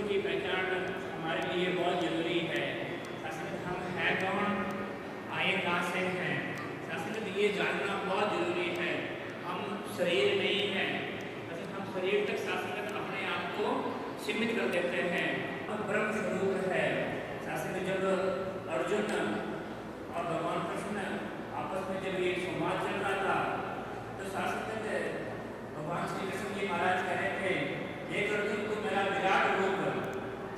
की पहचान हमारे लिए बहुत ज़रूरी है। शास्त्र हम हैं कौन, आए कहाँ से हैं, शास्त्र ये जानना बहुत ज़रूरी है। हम शरीर नहीं हैं, हम शरीर तक शास्त्र अपने आप को सीमित कर देते हैं। हम ब्रह्म स्वरूप है। शास्त्र जब अर्जुन और भगवान कृष्ण आपस में जब ये संवाद चल रहा था तो शास्त्र भगवान श्री कृष्ण जी महाराज कह रहे थे, ये अर्जुन तो मेरा विराट रूप।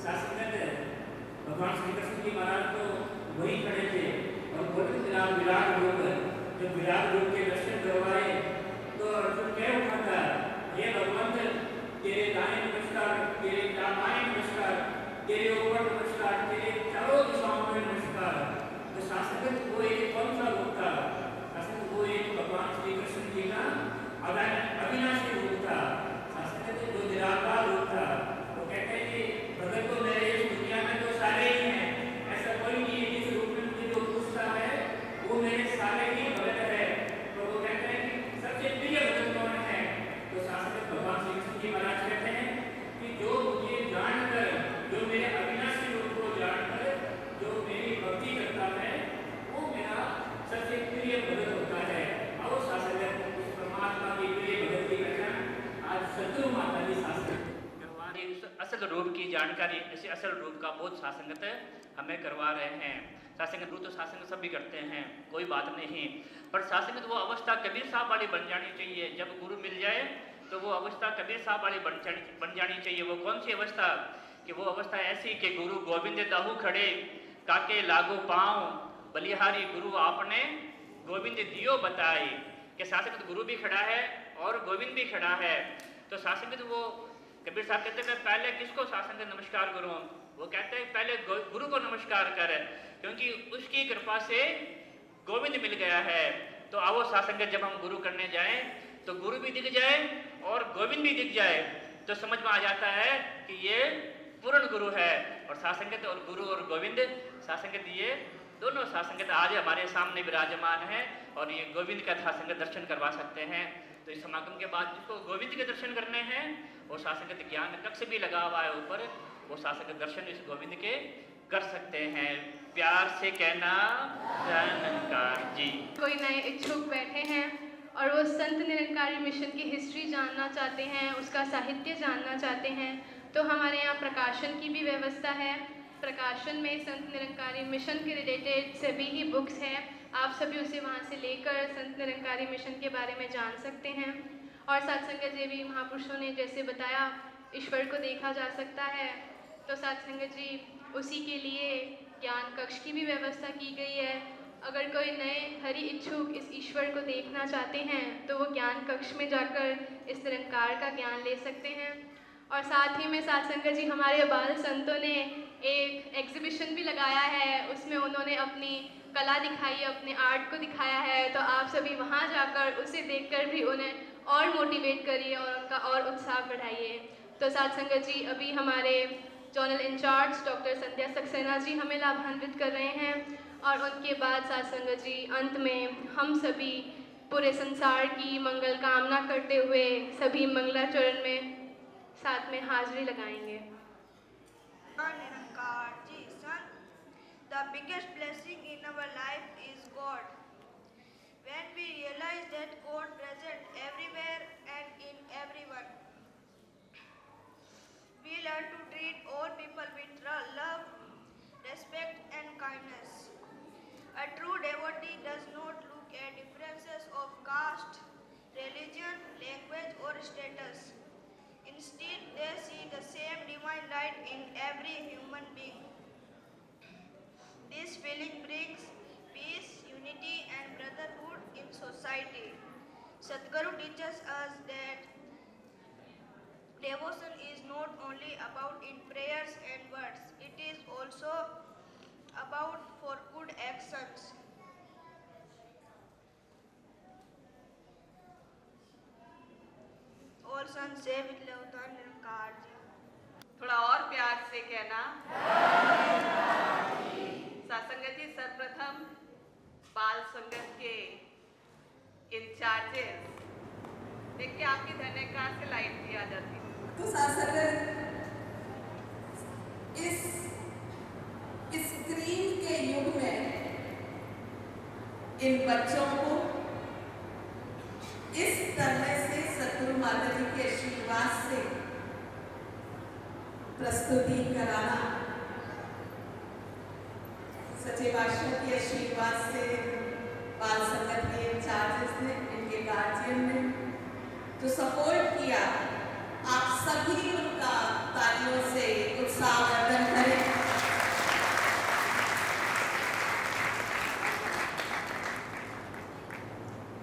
शास्त्र भगवान श्री कृष्ण जी महाराज तो वही खड़े थे और बोलते मेरा विराट रूप। जब विराट रूप के दर्शन करवाए तो अर्जुन कह उठा था, ये भगवंत तेरे दाएं नमस्कार, तेरे बाएं नमस्कार, तेरे ऊपर नमस्कार, तेरे चारों दिशाओं में नमस्कार। तो शास्त्र वो एक कौन सा रूप था? शास्त्र वो एक भगवान श्री कृष्ण जी का अविनाशी रूप था। शास्त्र जो निराकार रूप था। वो कहते हैं कि भगत तो मेरे इस दुनिया में तो सारे ही हैं, ऐसा कोई नहीं है जिस रूप में मुझे जो पूछता है वो मेरे सारे ही भगत है। तो वो कहते हैं कि सबसे प्रिय भगत कौन है? तो शास्त्र भगवान श्री कृष्ण जी महाराज कहते हैं कि जो मुझे जानकर, जो मेरे अविनाशी रूप को जानकर जो मेरी भक्ति करता है वो मेरा सबसे प्रिय भगत होता है। और शास्त्र उस परमात्मा की प्रिय भगत की पहचान आज सद्गुरु माता जी शास्त्र असल रूप की जानकारी, इसे असल रूप का बोध शासंगत हमें करवा रहे हैं। शासंगत रूप तो शासंगत सब भी करते हैं, कोई बात नहीं, पर शासंगत वो अवस्था कबीर साहब वाली बन जानी चाहिए। जब गुरु मिल जाए तो वो अवस्था कबीर साहब वाली बन जानी चाहिए। वो कौन सी अवस्था? कि वो अवस्था ऐसी कि गुरु गोविंद दाहू खड़े, काके लागो पाँव, बलिहारी गुरु आपने गोविंद दियो बताए। कि शासंगत गुरु भी खड़ा है और गोविंद भी खड़ा है। तो शासंगत वो कबीर साहब कहते हैं पहले किसको शासन नमस्कार करूं? वो कहते हैं पहले गुरु को नमस्कार कर, क्योंकि उसकी कृपा से गोविंद मिल गया है। तो आओ शासन जब हम गुरु करने जाएं तो गुरु भी दिख जाए और गोविंद भी दिख जाए तो समझ में आ जाता है कि ये पूर्ण गुरु है। और शासंगत और गुरु और गोविंद शासंगत ये दोनों शासंगत आज हमारे सामने विराजमान है और ये गोविंद का शासंगत दर्शन करवा सकते हैं। तो इस समागम के बाद जिसको गोविंद के दर्शन करने हैं वो शासंगत ज्ञान कक्ष भी लगा हुआ है ऊपर, वो शासंगत दर्शन इस गोविंद के कर सकते हैं। प्यार से कहना जय निरंकार जी। कोई नए इच्छुक बैठे हैं और वो संत निरंकारी मिशन की हिस्ट्री जानना चाहते हैं, उसका साहित्य जानना चाहते हैं, तो हमारे यहाँ प्रकाशन की भी व्यवस्था है। प्रकाशन में संत निरंकारी मिशन के रिलेटेड सभी ही बुक्स हैं। आप सभी उसे वहाँ से लेकर संत निरंकारी मिशन के बारे में जान सकते हैं। और सत्संगत जी महापुरुषों ने जैसे बताया ईश्वर को देखा जा सकता है, तो सत्संगत जी उसी के लिए ज्ञान कक्ष की भी व्यवस्था की गई है। अगर कोई नए हरि इच्छुक इस ईश्वर को देखना चाहते हैं तो वो ज्ञान कक्ष में जाकर इस निरंकार का ज्ञान ले सकते हैं। और साथ ही में सत्संगत जी हमारे बाल संतों ने एक एग्जीबिशन भी लगाया है, उसमें उन्होंने अपनी कला दिखाई है, अपने आर्ट को दिखाया है। तो आप सभी वहाँ जाकर उसे देखकर भी उन्हें और मोटिवेट करिए और उनका और उत्साह बढ़ाइए। तो सत्संगत जी अभी हमारे जोनल इंचार्ज डॉक्टर संध्या सक्सेना जी हमें लाभान्वित कर रहे हैं और उनके बाद सत्संगत जी अंत में हम सभी पूरे संसार की मंगल कामना करते हुए सभी मंगलाचरण में साथ में हाजिरी लगाएंगे। निरंकार जी son, the biggest blessing in our life is God. When we realize that God present everywhere and in everyone, we learn to treat all people with love, respect and kindness. A true devotee does not look at differences of caste, religion, language or status. Instead, they see the same divine light in every human being. This feeling brings peace, unity and brotherhood in society. Sadhguru teaches us that devotion is not only about in prayers and words, it is also about for good actions. All sons say with love to निरंकार जी। थोड़ा और प्यार से कहना सत्संगत जी। सर्वप्रथम बाल संगत के incharges देखिए आपकी धन्यकार से लाइन दी आ जाती है। तो सत्संगत इन बच्चों को इस तरह से सतगुरु माता जी के आशीर्वाद से प्रस्तुति कराना, सच्चे बादशाह के आशीर्वाद से बाल संगत के इंचार्जेस ने, इनके गार्जियन ने जो सपोर्ट किया, आप सभी उनका तालियों से उत्साहवर्धन करें।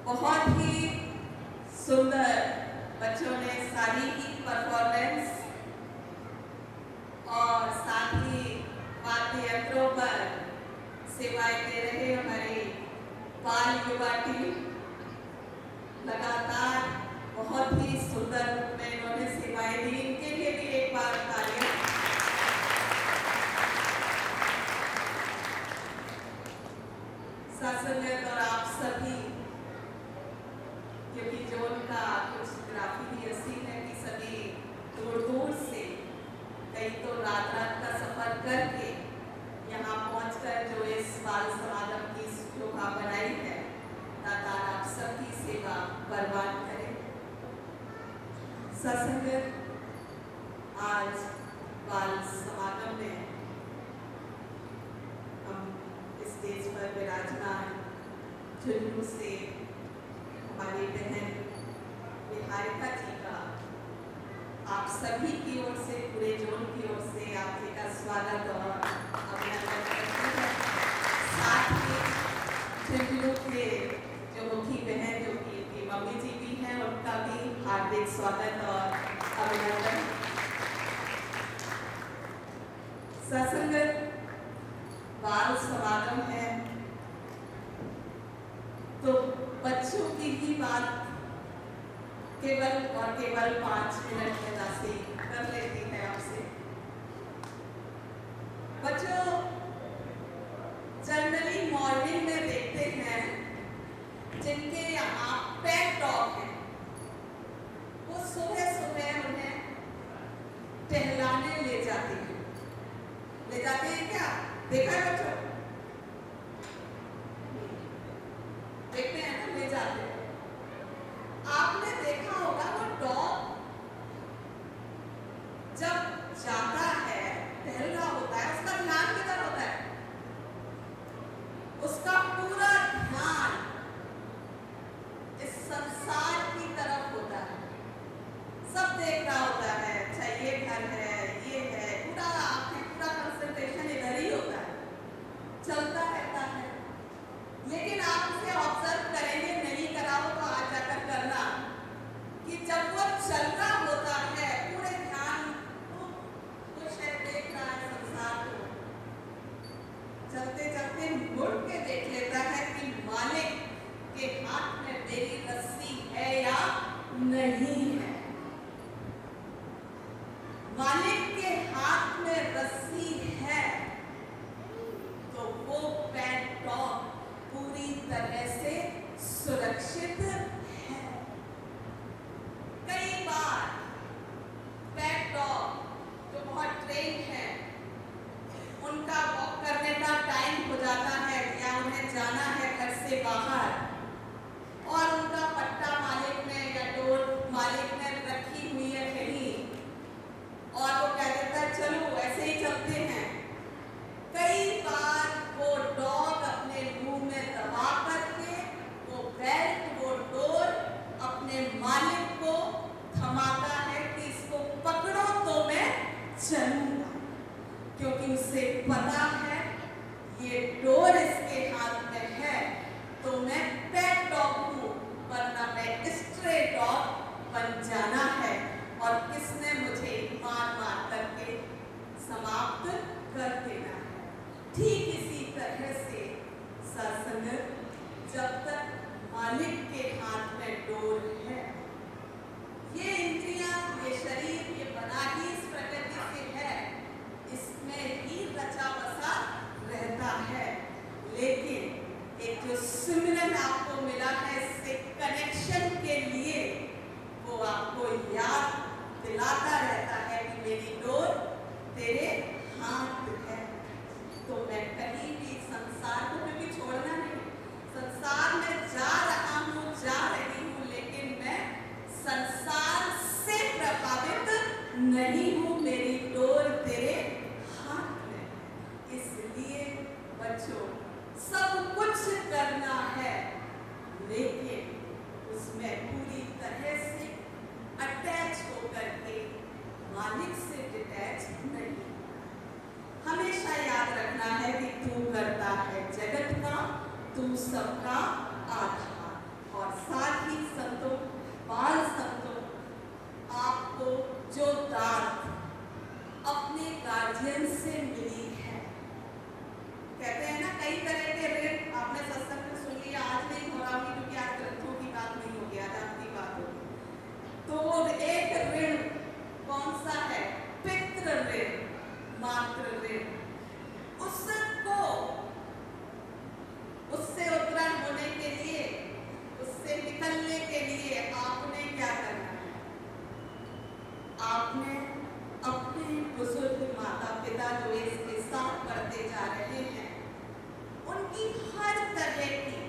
बहुत ही सुंदर बच्चों ने सारी ही परफॉर्मेंस और साथ ही वाद्य यंत्रों पर सेवाएं दे रहे हमारे बाल युवा टीम लगातार बहुत ही सुंदर रूप में इन्होंने सेवाएं दी। इनके लिए भी एक बार तालियां। शासनगत और आप सभी, क्योंकि जो उनका कुछ ग्राफी ही ऐसी है कि सभी दूर दूर से, कई तो रात रात का सफर करके यहाँ पहुंचकर जो इस बाल समागम की शोभा बनाई है, दातार आप सबकी सेवा बर्बाद करें। सत्संग आज बाल समागम में हम स्टेज पर विराजमान झुंझुनू से हमारी बहन निहारिका जी का आप सभी की ओर से, पूरे जोन की ओर से आप जी का स्वागत और अभिनंदन करते हैं। साथ ही झुंझुनू के जो मुखी बहन, जो कि इनकी मम्मी जी भी हैं, उनका भी हार्दिक स्वागत और अभिनंदन। सत्संगत बाल समागम है तो बच्चों की ही बात केवल और केवल 5 मिनट में दासी कर लेती है आपसे। बच्चों जनरली मॉर्निंग में देखते हैं जिनके यहाँ पेट डॉग है, वो सुबह सुबह उन्हें टहलाने ले जाते हैं। ले जाते हैं क्या? देखा है बच्चों? देखते हैं ना, ले जाते हैं। आपने देखा होगा वो डॉग जब जाता है, टहल रहा होता है, उसका ध्यान किधर होता है? उसका पूरा ध्यान इस संसार की तरफ होता है। सब देख रहा होता है, अच्छा ये घर है, ये है, पूरा आपकी पूरा कंसंट्रेशन इधर ही होता है, चलता रहता है। लेकिन आप उसे ऑब्जर्व करेंगे, नहीं करा हो तो आज जाकर करना, कि जब वो चल रहा होता है पूरे ध्यान कुछ है, देख रहा है संसार को, चलते चलते मुड़ के देख लेता है कि मालिक के हाथ में मेरी रस्सी है या नहीं है। मालिक के हाथ में रस्सी है तो वो पेट डॉग पूरी तरह से सुरक्षित है। कई बार पेट डॉग जो बहुत ट्रेन है, उनका वॉक करने का टाइम हो जाता है या उन्हें जाना है घर से बाहर, और उनका पट्टा मालिक ने या डोर मालिक ने रखी हुई है कहीं, और वो कह देता है चलो ऐसे ही चलते हैं। कई बार वो डॉग अपने मुंह में दबा करके वो बेल्ट, वो डोर अपने मालिक को थमाता है कि इसको पकड़ो तो मैं चलूंगा, क्योंकि उसे पता है ये डोर इसके हाथ में है तो मैं पेट डॉग हूँ, वरना मैं स्ट्रे डॉग बन जाना है और किसने मुझे मार मार करके समाप्त कर देना है। ठीक इसी तरह से सत्संग, जब तक मालिक के हाथ में डोर है, ये इंद्रियां, ये शरीर, ये बना ही इस प्रकृति से है, इसमें ही रचा बसा रहता है। लेकिन एक जो सिमरन आपको मिला है इससे कनेक्शन के लिए, वो आपको याद दिलाता है जानना है कि तू करता है जगत का, तू सबका आधार। और साथ ही संतों, बाल संतों, आपको जो दात अपने गार्जियन से मिली है, कहते हैं ना कई तरह के ऋण, आपने सत्संग में सुन लिया, आज नहीं हो रहा क्योंकि आज ग्रंथों की बात नहीं होगी, आज आपकी बात होगी। तो एक ऋण कौन सा है? पितृ ऋण, मातृ ऋण। उसको, उससे उत्तरण होने के लिए, उससे निकलने के लिए आपने क्या करना है? आपने अपने बुजुर्ग माता पिता जो इसके साथ बढ़ते जा रहे हैं, उनकी हर तरह की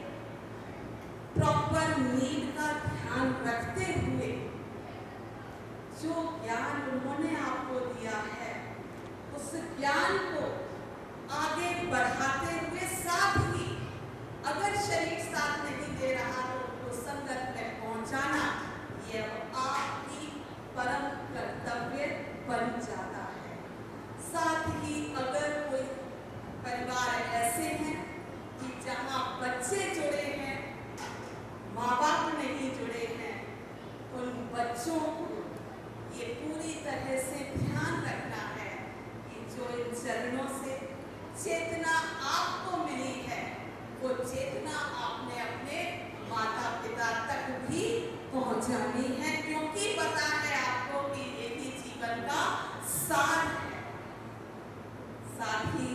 प्रॉपर नीड का ध्यान रखते हुए जो ज्ञान उन्होंने आपको दिया है, उस ज्ञान को आगे बढ़ाते हुए, साथ ही अगर शरीर साथ नहीं दे रहा तो उनको संगत में पहुंचाना, ये आपकी परम कर्तव्य बन जाता है। साथ ही अगर कोई परिवार ऐसे हैं कि जहां बच्चे जुड़े हैं, माँ बाप नहीं जुड़े हैं, उन बच्चों को ये पूरी तरह से ध्यान रखना है कि जो इन चरणों से चेतना आपको मिली है, वो चेतना आपने अपने माता पिता तक भी पहुंचानी है, क्योंकि पता है आपको कि यही जीवन का सार है। साथ ही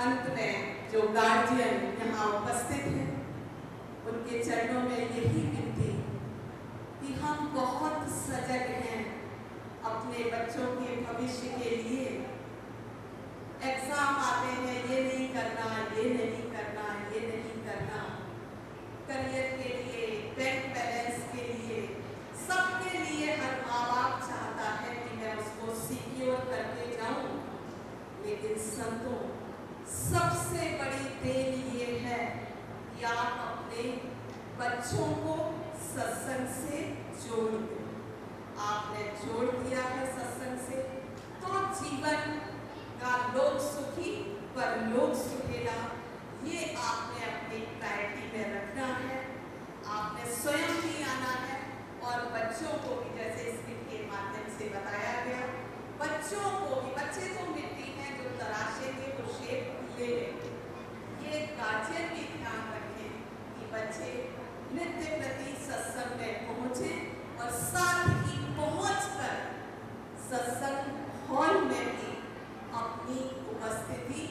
अंत में जो गार्जियन यहाँ उपस्थित हैं, उनके चरणों में यही विनती कि हम बहुत सजग हैं अपने बच्चों के भविष्य के लिए। एग्जाम आते हैं, ये नहीं करना, ये नहीं करना, ये नहीं करना, करियर के लिए, बैंक बैलेंस के लिए, सबके लिए हर माँ बाप चाहता है कि मैं उसको सिक्योर करके जाऊं। लेकिन संतों, सबसे बड़ी देन ये है कि आप अपने बच्चों को सत्संग से जोड़ दें। आपने जोड़ दिया है सत्संग से, तो जीवन का लोक सुखी परलोक सुहेला, ये आपने अपनी प्रायोरिटी में रखना है। आपने स्वयं भी आना है और बच्चों को भी, जैसे स्किट के माध्यम से बताया गया, बच्चों को भी, बच्चे तो मिट्टी हैं जो तराशेंगे वो शेप ले लेंगे। ये गार्जियन भी ध्यान रखें कि बच्चे नित्य प्रति सत्संग में पहुँचे और साथ ही पहुँचकर सत्संग हॉल में भी अपनी उपस्थिति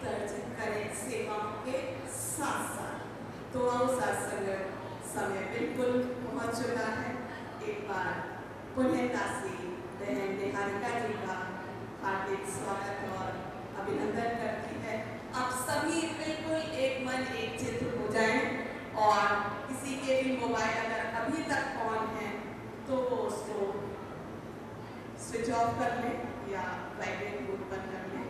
दर्ज करें सेवाओं के साथ साथ। तो आओ, सत्संग समय बिल्कुल पहुँच चुका है। एक बार पुण्य दासी बहन निहारिका जी का हार्दिक स्वागत और अभिनंदन करती है। आप सभी बिल्कुल एक मन एक चित्त हो जाएं और किसी के भी मोबाइल अगर अभी तक ऑन है तो वो उसको स्विच ऑफ कर लें या वाइब्रेट मोड पर कर लें।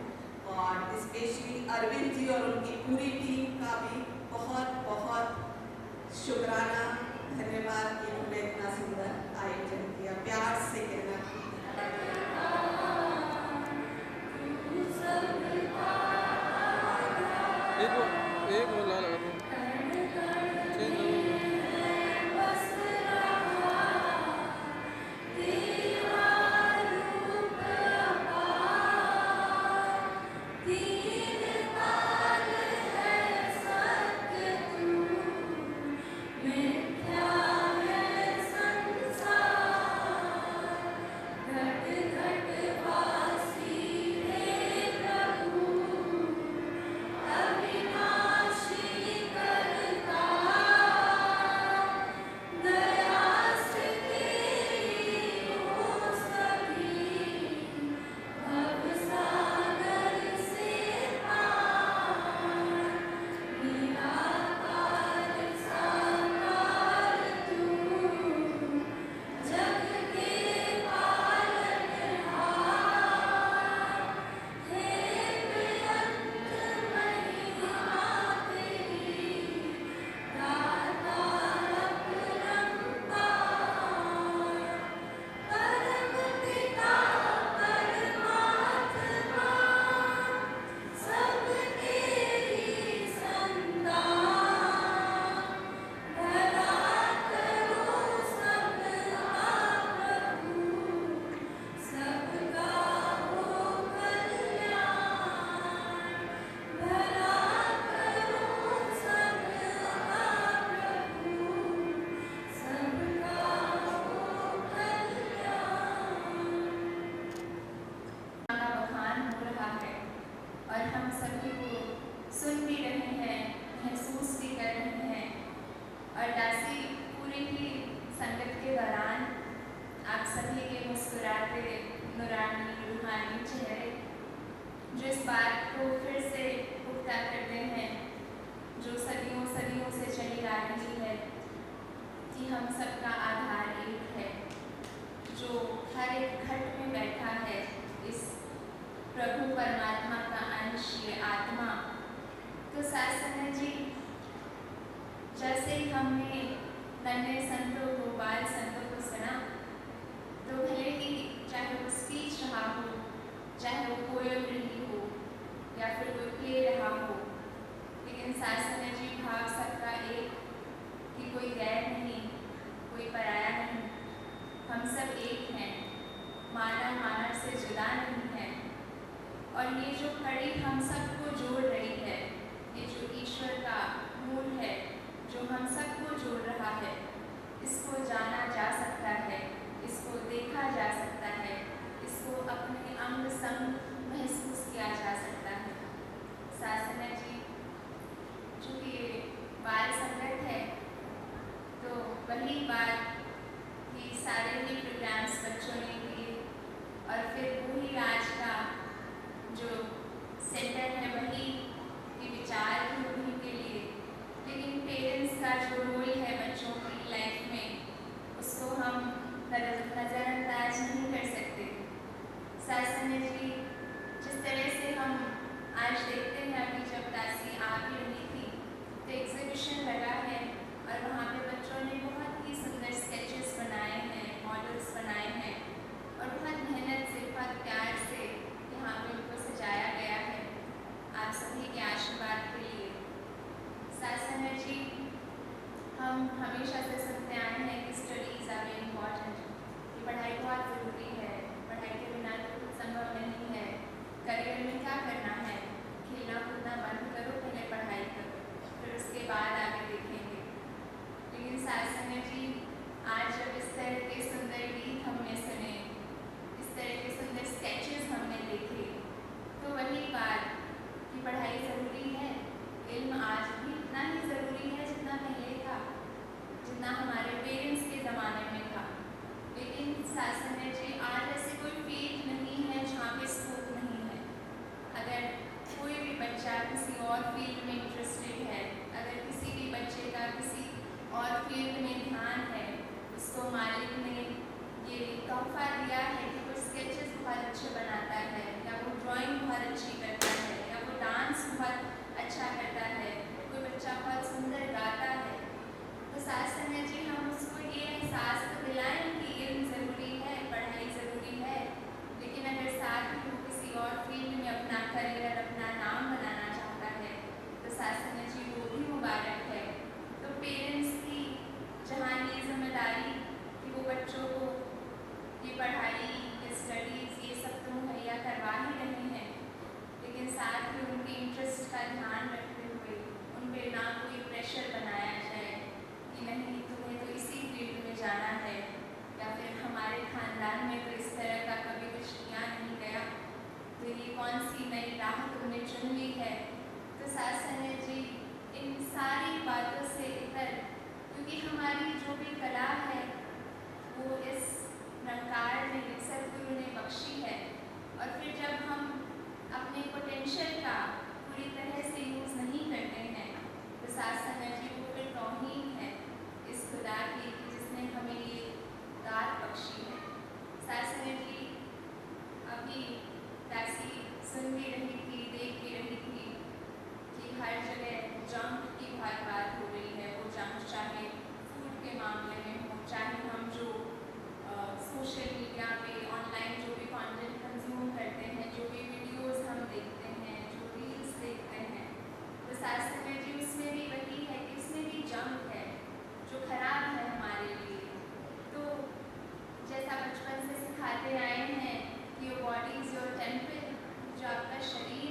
और स्पेशली अरविंद जी और उनकी पूरी टीम का भी बहुत बहुत शुक्राना, धन्यवाद कि उन्होंने इतना सुंदर आयोजन किया। प्यार से कहना एक बोला लगा दो। से बात को फिर से पुख्ता करते हैं जो सदियों सदियों से चली आ रही है कि हम सबका आधार एक है, जो हर एक घट में बैठा है इस प्रभु परमात्मा का अंश, ये आत्मा। तो साथ संगत जी, जैसे ही हमने नन्हे संतों को, बाल संतों को सुना, तो भले ही चाहे वो स्पीच रहा हो, चाहे वो पोएम रही हो या फिर कोई प्ले रहा हो, लेकिन साथ संगत जी भाव सबका एक कि कोई गैर नहीं, कोई पराया नहीं, हम सब एक हैं, मानव मानव से जुदा नहीं है। और ये जो कड़ी हम सबको जोड़ रही है, ये जो ईश्वर का मूल है जो हम सबको जोड़ रहा है, इसको जाना जा सकता है, इसको देखा जा सकता है, इसको अपने अंग संग महसूस किया जा सकता है। शासना जी, चूँकि ये बाल संगत है तो वही बात कि सारे ही प्रोग्राम्स बच्चों ने किए और फिर वही आज का जो सेंटर है वही के विचार भी उन्हीं के लिए, लेकिन पेरेंट्स का जो रोल है बच्चों की लाइफ में उसको हम नज़रअंदाज नहीं कर सकते। शासन जी, जिस तरह से हम आज देखते हैं, अभी जब दासी आ भी रही थी तो एग्जीबिशन लगा है और वहाँ पे बच्चों ने बहुत ही सुंदर स्केचेस बनाए हैं, मॉडल्स बनाए हैं और बहुत मेहनत से, बहुत प्यार से यहाँ पे उनको सजाया गया है आप सभी के आशीर्वाद के लिए। शासन जी, हम हमेशा से सुनते आए हैं कि स्टडीज़ आर वेरी इम्पॉर्टेंट, कि पढ़ाई बहुत ज़रूरी है, पढ़ाई के बिना तो कुछ संभव नहीं है, करियर में क्या करना है, खेलना कूदना बंद करो, पहले पढ़ाई करो, फिर उसके बाद आगे देखेंगे। लेकिन शासन जी, आज जब इस तरह के सुंदर गीत हमने सुने, इस तरह के सुंदर स्केचेस हमने देखे, तो वही बात कि पढ़ाई ज़रूरी है, इल्म आज भी इतना ही ज़रूरी है जितना पहले था, जितना हमारे पेरेंट्स के ज़माने में था। लेकिन शासन जी, आज ऐसे कोई फील्ड नहीं है जहाँ पे स्कोप नहीं है। अगर कोई भी बच्चा किसी और फील्ड में इंटरेस्टेड है, अगर किसी भी बच्चे का किसी और फील्ड में ध्यान है, उसको मालिक ने ये तोहफा दिया है कि वो स्केचेस बहुत अच्छे बनाता है, या वो ड्राइंग बहुत अच्छी करता है, या वो डांस बहुत अच्छा करता है, कोई बच्चा बहुत सुंदर गाता है, तो शासन जी, हम उसको ये एहसास तो दिलाएं कि इल्म ज़रूरी है, पढ़ाई ज़रूरी है, लेकिन अगर साथ ही वो किसी और फील्ड में अपना करियर, अपना नाम बनाना चाहता है, तो शासन जी वो भी मुबारक है। तो पेरेंट्स की जहाँ ये जिम्मेदारी कि वो बच्चों को ये पढ़ाई, ये स्टडीज़, ये सब तो मुहैया करवा ही रहे हैं, लेकिन साथ ही उनके इंटरेस्ट का ध्यान रखते हुए उन पर ना कोई प्रेशर बनाया जाए कि नहीं तुम्हें तो इसी फील्ड में जाना है, या फिर हमारे ख़ानदान में तो इस तरह का कभी कुछ किया नहीं गया, तो ये कौन सी नई राह तुमने चुन ली है। तो शासन जी, इन सारी बातों से इतर, क्योंकि हमारी जो भी कला है वो इस रंगकार ने, सदगुरु ने बख्शी है, और फिर जब हम अपने पोटेंशियल का पूरी तरह से यूज़ नहीं करते हैं तो शासन जी वो फिर तौहीन है इस खुदा की जिसने हमें ये दात बख्शी है। शासन जी, अभी दासी सुन भी रही थी, देख भी रही थी कि हर जगह जंक की बहुत बात हो रही है। वो जंक चाहे फूड के मामले में हो, चाहे हम जो सोशल मीडिया पे ऑनलाइन जो भी कंटेंट कंज्यूम करते हैं, जो भी वीडियोस हम देखते हैं, जो रील्स देखते हैं, तो शासन जी उसमें भी वही है कि उसमें भी जंक है जो खराब है हमारे लिए। तो जैसा बचपन से सिखाते आए हैं कि your body is your temple, जो आपका शरीर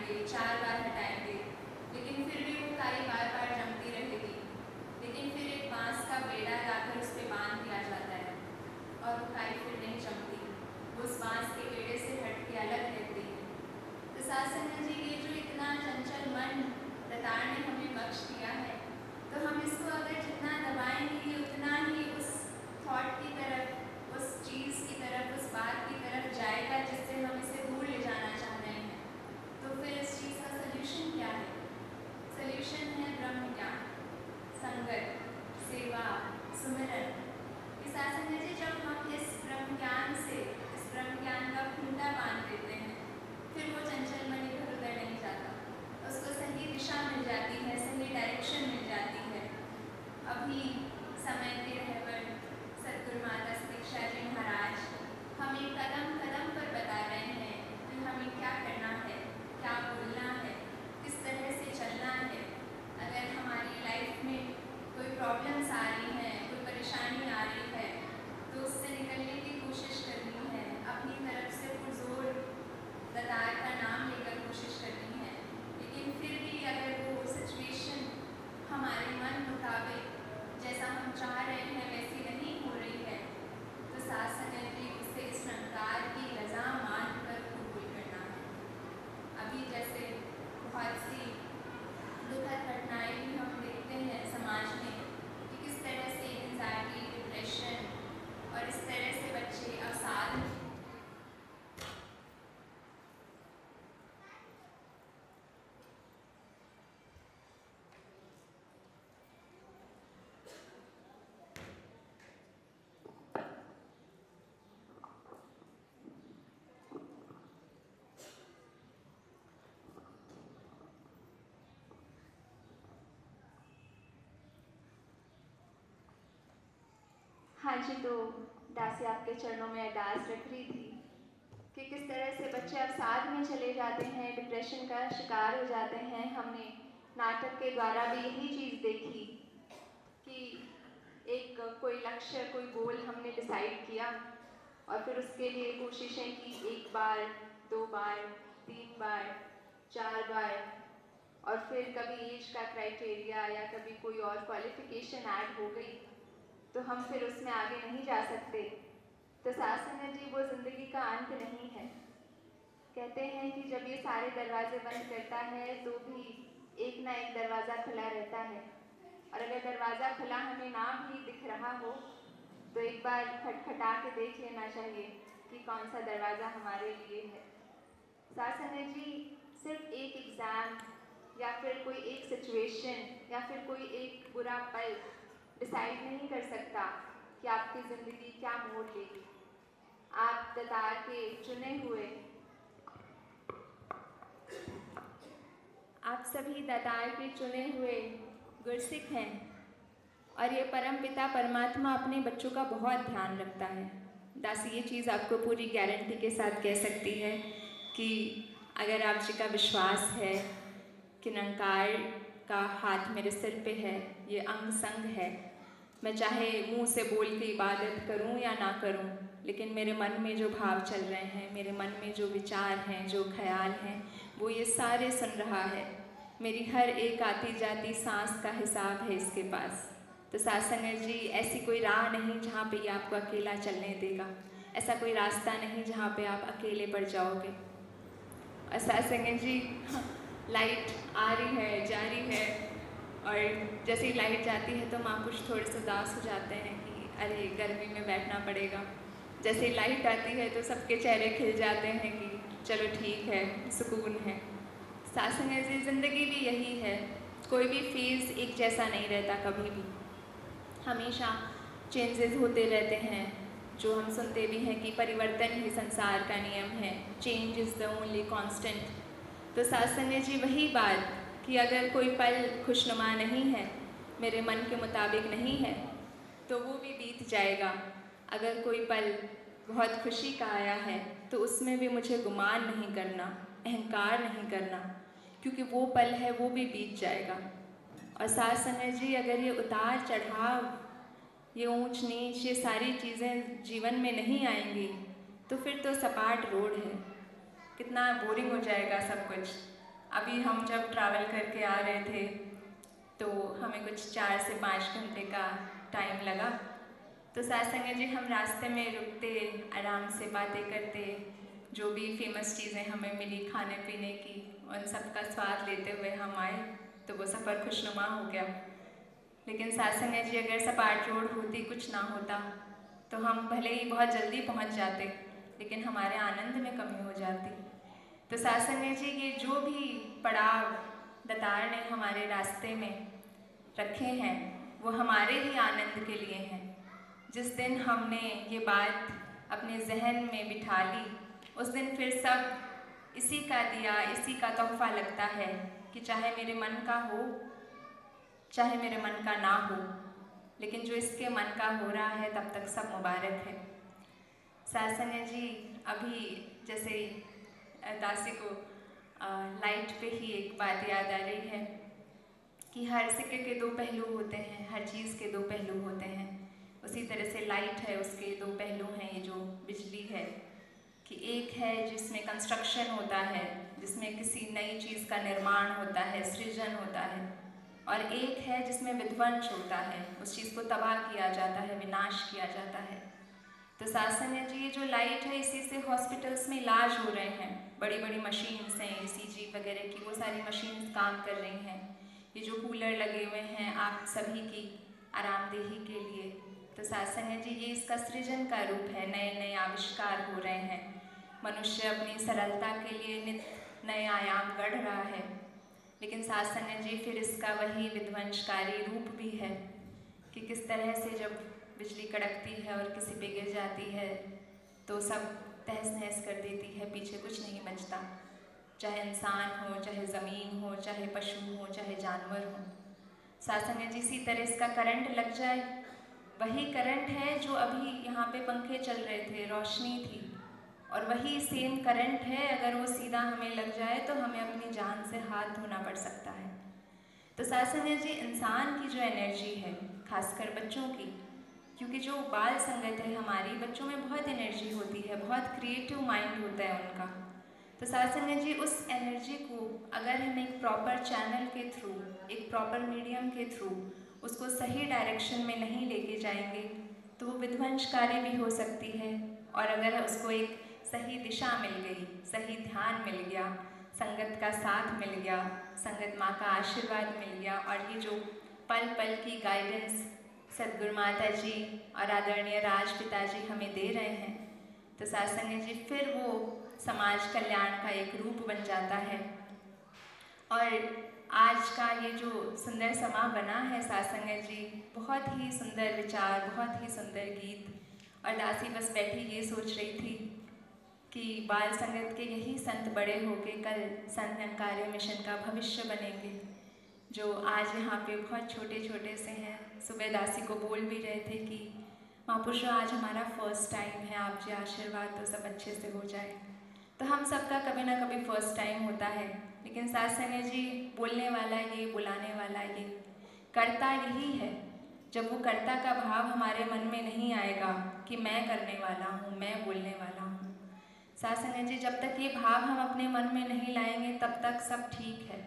हटाएंगे, 4 बार हटाएंगे, लेकिन फिर भी वो काई बार बार जमती रहेगी। लेकिन फिर एक बांस का बेड़ा लाकर उस पर बांध दिया जाता है और वो काई फिर नहीं जमती, उस बांस के बेड़े से हट के अलग रहती है। तो साथ संगत जी, ये जो इतना चंचल मन दातार ने हमें बख्श दिया है, तो हम इसको अगर जितना दबाएंगे उतना ही उस थॉट की तरफ, उस चीज़ की तरफ, उस बात की तरफ जाएगा जिससे हम इसे दूर ले जाना चाह रहे हैं। तो फिर इस चीज़ का सल्यूशन क्या है? सल्यूशन है ब्रह्म ज्ञान, संगत, सेवा, सुमिरन। इस आसन में जब हम इस ब्रह्म ज्ञान से, इस ब्रह्म ज्ञान का खूंटा बांध देते हैं, फिर वो चंचल मन इधर उधर नहीं जाता, उसको सही दिशा मिल जाती है, सही डायरेक्शन मिल जाती है। अभी समय के रहबर सतगुरु माता दीक्षा जी महाराज हमें कदम कदम पर बता रहे हैं कि हमें क्या करना है, क्या बोलना है, किस तरह से चलना है। अगर हमारी लाइफ में कोई प्रॉब्लम्स आ रही हैं, कोई परेशानी आ रही है, तो उससे निकलने की कोशिश करनी है, अपनी तरफ से पुरजोर दातार का नाम लेकर कोशिश करनी है। लेकिन फिर भी अगर वो सिचुएशन हमारे मन मुताबिक जैसा हम चाह रहे हैं वैसी नहीं हो रही है, तो साथ संगत जी उसे इस निरंकार की रज़ा मानकर कबूल करना है। अभी जैसे बहुत सी दुखद घटनाएं भी हम देखते हैं समाज में कि किस तरह से एंजाइटी, डिप्रेशन और इस तरह से बच्चे अवसाद हाँ जी, तो दासी आपके चरणों में अरदास रख रही थी कि किस तरह से बच्चे अवसाद में चले जाते हैं, डिप्रेशन का शिकार हो जाते हैं। हमने नाटक के द्वारा भी यही चीज़ देखी कि एक कोई लक्ष्य, कोई गोल हमने डिसाइड किया और फिर उसके लिए कोशिशें की, 1 बार, 2 बार, 3 बार, 4 बार, और फिर कभी एज का क्राइटेरिया या कभी कोई और क्वालिफिकेशन ऐड हो गई तो हम फिर उसमें आगे नहीं जा सकते। तो साथ संगत जी, वो ज़िंदगी का अंत नहीं है। कहते हैं कि जब ये सारे दरवाजे बंद करता है तो भी एक ना एक दरवाज़ा खुला रहता है, और अगर दरवाज़ा खुला हमें ना भी दिख रहा हो तो एक बार खटखटा के देख लेना चाहिए कि कौन सा दरवाज़ा हमारे लिए है। साथ संगत जी, सिर्फ एक एग्ज़ाम या फिर कोई एक सिचुएशन या फिर कोई एक बुरा पल डिसाइड नहीं कर सकता कि आपकी ज़िंदगी क्या मोड़ लेगी। आप दातार के चुने हुए, आप सभी दातार के चुने हुए गुरसिख हैं, और ये परमपिता परमात्मा अपने बच्चों का बहुत ध्यान रखता है। दासी ये चीज़ आपको पूरी गारंटी के साथ कह सकती है कि अगर आप जी का विश्वास है कि निरंकार का हाथ मेरे सिर पे है, ये अंग संग है, मैं चाहे मुंह से बोल के इबादत करूं या ना करूं, लेकिन मेरे मन में जो भाव चल रहे हैं, मेरे मन में जो विचार हैं, जो ख्याल हैं, वो ये सारे सुन रहा है। मेरी हर एक आती जाती सांस का हिसाब है इसके पास। तो साथ संगत जी, ऐसी कोई राह नहीं जहाँ पे ये आपको अकेला चलने देगा, ऐसा कोई रास्ता नहीं जहाँ पे आप अकेले पड़ जाओगे। और साथ संगत जी, लाइट आ रही है, जा रही है, और जैसे ही लाइट जाती है तो महापुरुष थोड़े से उदास हो जाते हैं कि अरे गर्मी में बैठना पड़ेगा। जैसे ही लाइट आती है तो सबके चेहरे खिल जाते हैं कि चलो ठीक है, सुकून है। साथ संगत जी, ज़िंदगी भी यही है, कोई भी फेज़ एक जैसा नहीं रहता, कभी भी हमेशा चेंजेस होते रहते हैं। जो हम सुनते भी हैं कि परिवर्तन ही संसार का नियम है, change is the only constant. तो साथ संगत जी, वही बात कि अगर कोई पल खुशनुमा नहीं है, मेरे मन के मुताबिक नहीं है, तो वो भी बीत जाएगा। अगर कोई पल बहुत खुशी का आया है तो उसमें भी मुझे गुमान नहीं करना, अहंकार नहीं करना, क्योंकि वो पल है, वो भी बीत जाएगा। और साथ संगत जी, अगर ये उतार चढ़ाव, ये ऊंच नीच, ये सारी चीज़ें जीवन में नहीं आएंगी तो फिर तो सपाट रोड है, कितना बोरिंग हो जाएगा सब कुछ। अभी हम जब ट्रैवल करके आ रहे थे तो हमें कुछ 4 से 5 घंटे का टाइम लगा। तो सासंग जी हम रास्ते में रुकते, आराम से बातें करते, जो भी फेमस चीज़ें हमें मिली खाने पीने की उन सब का स्वाद लेते हुए हम आए, तो वो सफ़र खुशनुमा हो गया। लेकिन सासंग जी अगर सपाट रोड होती, कुछ ना होता, तो हम भले ही बहुत जल्दी पहुंच जाते, लेकिन हमारे आनंद में कमी हो जाती। तो सासंग जी ये जो भी पड़ाव दातार ने हमारे रास्ते में रखे हैं वो हमारे ही आनंद के लिए हैं। जिस दिन हमने ये बात अपने जहन में बिठा ली, उस दिन फिर सब इसी का दिया, इसी का तोहफा लगता है कि चाहे मेरे मन का हो, चाहे मेरे मन का ना हो, लेकिन जो इसके मन का हो रहा है तब तक सब मुबारक है। सासंग जी अभी जैसे दासी को लाइट पे ही एक बात याद आ रही है कि हर सिक्के के 2 पहलू होते हैं, हर चीज़ के 2 पहलू होते हैं। उसी तरह से लाइट है, उसके 2 पहलू हैं। ये जो बिजली है कि एक है जिसमें कंस्ट्रक्शन होता है, जिसमें किसी नई चीज़ का निर्माण होता है, सृजन होता है, और एक है जिसमें विध्वंस होता है, उस चीज़ को तबाह किया जाता है, विनाश किया जाता है। तो सासंग जी ये जो लाइट है, इसी से हॉस्पिटल्स में इलाज हो रहे हैं, बड़ी बड़ी मशीन्स हैं, ECG वगैरह की वो सारी मशीन्स काम कर रही हैं। ये जो कूलर लगे हुए हैं आप सभी की आरामदेही के लिए, तो सासंग जी ये इसका सृजन का रूप है। नए नए आविष्कार हो रहे हैं, मनुष्य अपनी सरलता के लिए नित्य नए आयाम गढ़ रहा है। लेकिन सासंग जी फिर इसका वही विध्वंसकारी रूप भी है कि किस तरह से जब बिजली कड़कती है और किसी पे गिर जाती है तो सब तहस नहस कर देती है, पीछे कुछ नहीं बचता, चाहे इंसान हो, चाहे ज़मीन हो, चाहे पशु हो, चाहे जानवर हो। सासंग जी इसी तरह इसका करंट लग जाए, वही करंट है जो अभी यहाँ पे पंखे चल रहे थे, रोशनी थी, और वही सेम करंट है अगर वो सीधा हमें लग जाए तो हमें अपनी जान से हाथ धोना पड़ सकता है। तो सासंग जी इंसान की जो एनर्जी है, खासकर बच्चों की, क्योंकि जो बाल संगत है हमारी, बच्चों में बहुत एनर्जी होती है, बहुत क्रिएटिव माइंड होता है उनका। तो सासंग जी उस एनर्जी को अगर हम एक प्रॉपर चैनल के थ्रू, एक प्रॉपर मीडियम के थ्रू उसको सही डायरेक्शन में नहीं लेके जाएंगे तो वो विध्वंसकारी भी हो सकती है। और अगर उसको एक सही दिशा मिल गई, सही ध्यान मिल गया, संगत का साथ मिल गया, संगत माँ का आशीर्वाद मिल गया, और ये जो पल पल की गाइडेंस सद्गुरु माता जी और आदरणीय राज पिताजी हमें दे रहे हैं, तो सासंग जी फिर वो समाज कल्याण का एक रूप बन जाता है। और आज का ये जो सुंदर समा बना है सासंग जी, बहुत ही सुंदर विचार, बहुत ही सुंदर गीत, और दासी बस बैठी ये सोच रही थी कि बाल संगत के यही संत बड़े होके कल संत निरंकारी मिशन का भविष्य बनेंगे, जो आज यहाँ पे बहुत छोटे छोटे से हैं। सुबह दासी को बोल भी रहे थे कि महापुरुषों आज हमारा फर्स्ट टाइम है, आप जी आशीर्वाद तो सब अच्छे से हो जाए। तो हम सबका कभी ना कभी फर्स्ट टाइम होता है, लेकिन सासंग जी बोलने वाला ये, बुलाने वाला ये, कर्ता यही है। जब वो कर्ता का भाव हमारे मन में नहीं आएगा कि मैं करने वाला हूँ, मैं बोलने वाला हूँ, सासंग जी जब तक ये भाव हम अपने मन में नहीं लाएंगे तब तक सब ठीक है।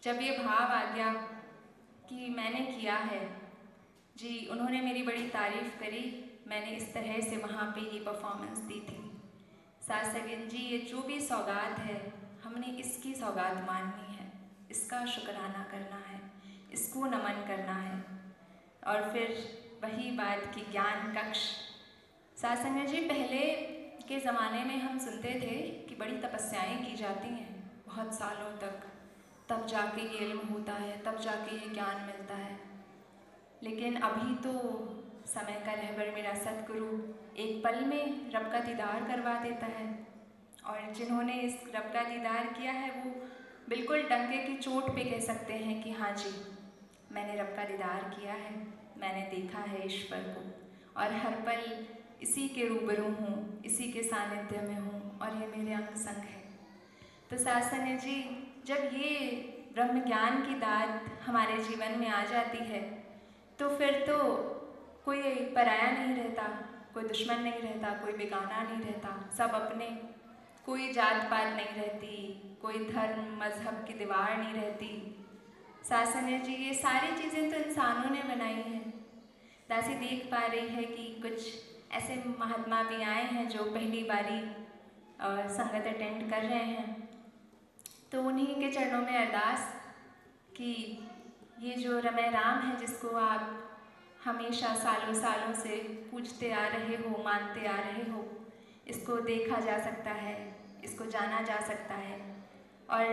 जब ये भाव आ गया कि मैंने किया है जी, उन्होंने मेरी बड़ी तारीफ़ करी, मैंने इस तरह से वहाँ पे ये परफॉर्मेंस दी थी। सासंग जी ये जो भी सौगात है हमने इसकी सौगात माननी है, इसका शुक्राना करना है, इसको नमन करना है। और फिर वही बात कि ज्ञान कक्ष, सासंग जी पहले के ज़माने में हम सुनते थे कि बड़ी तपस्याएं की जाती हैं बहुत सालों तक, तब जाके ये इल्म होता है, तब जाके ये ज्ञान मिलता है। लेकिन अभी तो समय का रहबर मेरा सतगुरु एक पल में रब का दीदार करवा देता है, और जिन्होंने इस रब का दीदार किया है वो बिल्कुल डंके की चोट पे कह सकते हैं कि हाँ जी मैंने रब का दीदार किया है, मैंने देखा है ईश्वर को, और हर पल इसी के रूबरू हूँ, इसी के सानिध्य में हूँ, और ये मेरे अंग संग है। तो सासंग जी जब ये ब्रह्म ज्ञान की दात हमारे जीवन में आ जाती है तो फिर तो कोई पराया नहीं रहता, कोई दुश्मन नहीं रहता, कोई बेगाना नहीं रहता, सब अपने। कोई जात पात नहीं रहती, कोई धर्म मजहब की दीवार नहीं रहती। सास संगत जी ये सारी चीज़ें तो इंसानों ने बनाई हैं। दासी देख पा रही है कि कुछ ऐसे महात्मा भी आए हैं जो पहली बारी संगत अटेंड कर रहे हैं, तो उन्हीं के चरणों में अरदास कि ये जो रमै राम है जिसको आप हमेशा सालों सालों से पूजते आ रहे हो, मानते आ रहे हो, इसको देखा जा सकता है, इसको जाना जा सकता है। और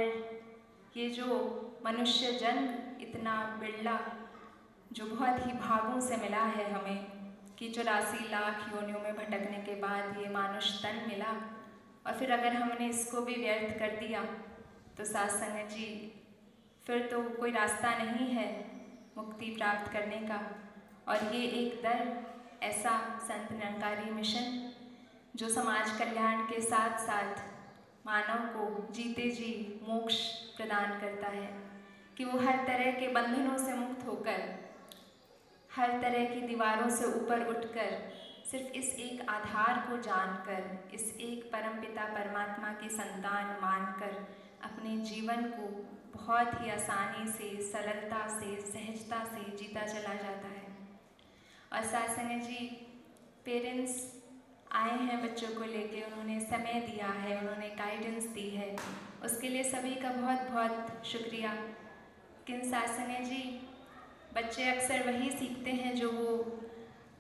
ये जो मनुष्य जन्म इतना बिरला जो बहुत ही भागों से मिला है हमें कि 84 लाख योनियों में भटकने के बाद ये मानुष तन मिला, और फिर अगर हमने इसको भी व्यर्थ कर दिया तो सास संगत जी फिर तो कोई रास्ता नहीं है मुक्ति प्राप्त करने का। और ये एक दर ऐसा संत निरंकारी मिशन जो समाज कल्याण के साथ साथ मानव को जीते जी मोक्ष प्रदान करता है कि वो हर तरह के बंधनों से मुक्त होकर, हर तरह की दीवारों से ऊपर उठकर, सिर्फ इस एक आधार को जानकर, इस एक परमपिता परमात्मा की संतान मानकर अपने जीवन को बहुत ही आसानी से, सरलता से, सहजता से जीता चला जाता है। और सास संगत जी पेरेंट्स आए हैं बच्चों को लेके, उन्होंने समय दिया है, उन्होंने गाइडेंस दी है, उसके लिए सभी का बहुत बहुत शुक्रिया। लेकिन सास संगत जी बच्चे अक्सर वही सीखते हैं जो वो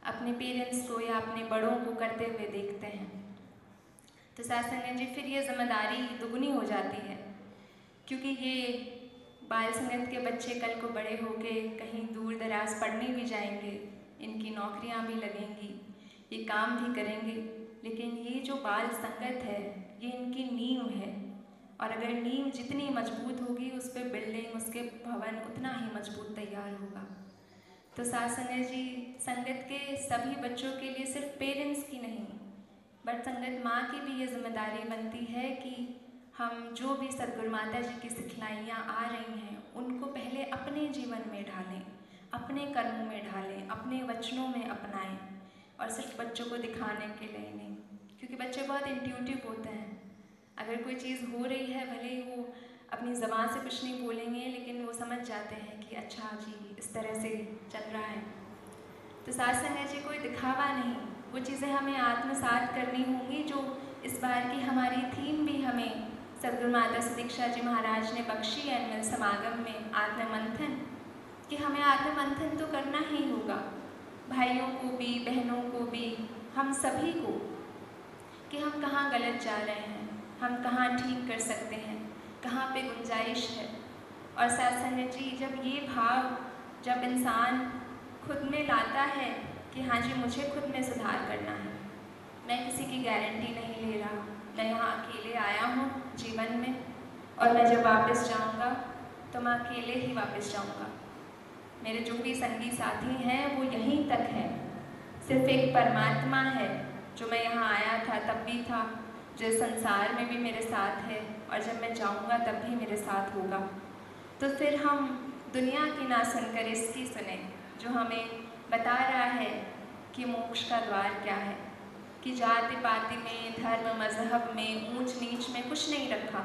अपने पेरेंट्स को या अपने बड़ों को करते हुए देखते हैं। तो सास संगत जी फिर ये जिम्मेदारी दुगनी हो जाती है, क्योंकि ये बाल संगत के बच्चे कल को बड़े होके कहीं दूर दराज पढ़ने भी जाएंगे, इनकी नौकरियां भी लगेंगी, ये काम भी करेंगे, लेकिन ये जो बाल संगत है ये इनकी नींव है। और अगर नींव जितनी मजबूत होगी उस पर बिल्डिंग, उसके भवन उतना ही मजबूत तैयार होगा। तो सास संगत जी संगत के सभी बच्चों के लिए सिर्फ पेरेंट्स की नहीं बट संगत माँ की भी ये जिम्मेदारी बनती है कि हम जो भी सद्गुरु माता जी की सिखलाइयाँ आ रही हैं उनको पहले अपने जीवन में ढालें, अपने कर्मों में ढालें, अपने वचनों में अपनाएं, और सिर्फ बच्चों को दिखाने के लिए नहीं, क्योंकि बच्चे बहुत इंट्यूटिव होते हैं। अगर कोई चीज़ हो रही है, भले ही वो अपनी ज़बान से कुछ नहीं बोलेंगे, लेकिन वो समझ जाते हैं कि अच्छा जी इस तरह से चल रहा है। तो सास संगत जी कोई दिखावा नहीं, वो चीज़ें हमें आत्मसात करनी होंगी जो इस बार की हमारी थीम भी हमें सद्गुरु माता सुदीक्षा जी महाराज ने बख्शी एनुअल समागम में, आत्ममंथन, कि हमें आत्ममंथन तो करना ही होगा, भाइयों को भी, बहनों को भी, हम सभी को, कि हम कहाँ गलत जा रहे हैं, हम कहाँ ठीक कर सकते हैं, कहाँ पे गुंजाइश है। और सास संगत जी जब ये भाव जब इंसान खुद में लाता है कि हाँ जी मुझे खुद में सुधार करना है, मैं किसी की गारंटी नहीं ले रहा, मैं यहाँ अकेले आया हूँ जीवन में, और मैं जब वापस जाऊँगा तो मैं अकेले ही वापस जाऊँगा। मेरे जो भी संगी साथी हैं वो यहीं तक हैं, सिर्फ एक परमात्मा है जो मैं यहाँ आया था तब भी था, जो संसार में भी मेरे साथ है, और जब मैं जाऊँगा तब भी मेरे साथ होगा। तो फिर हम दुनिया की ना सुनकर इसकी सुने जो हमें बता रहा है कि मोक्ष का द्वार क्या है, कि जाति पाति में, धर्म मजहब में, ऊंच नीच में कुछ नहीं रखा,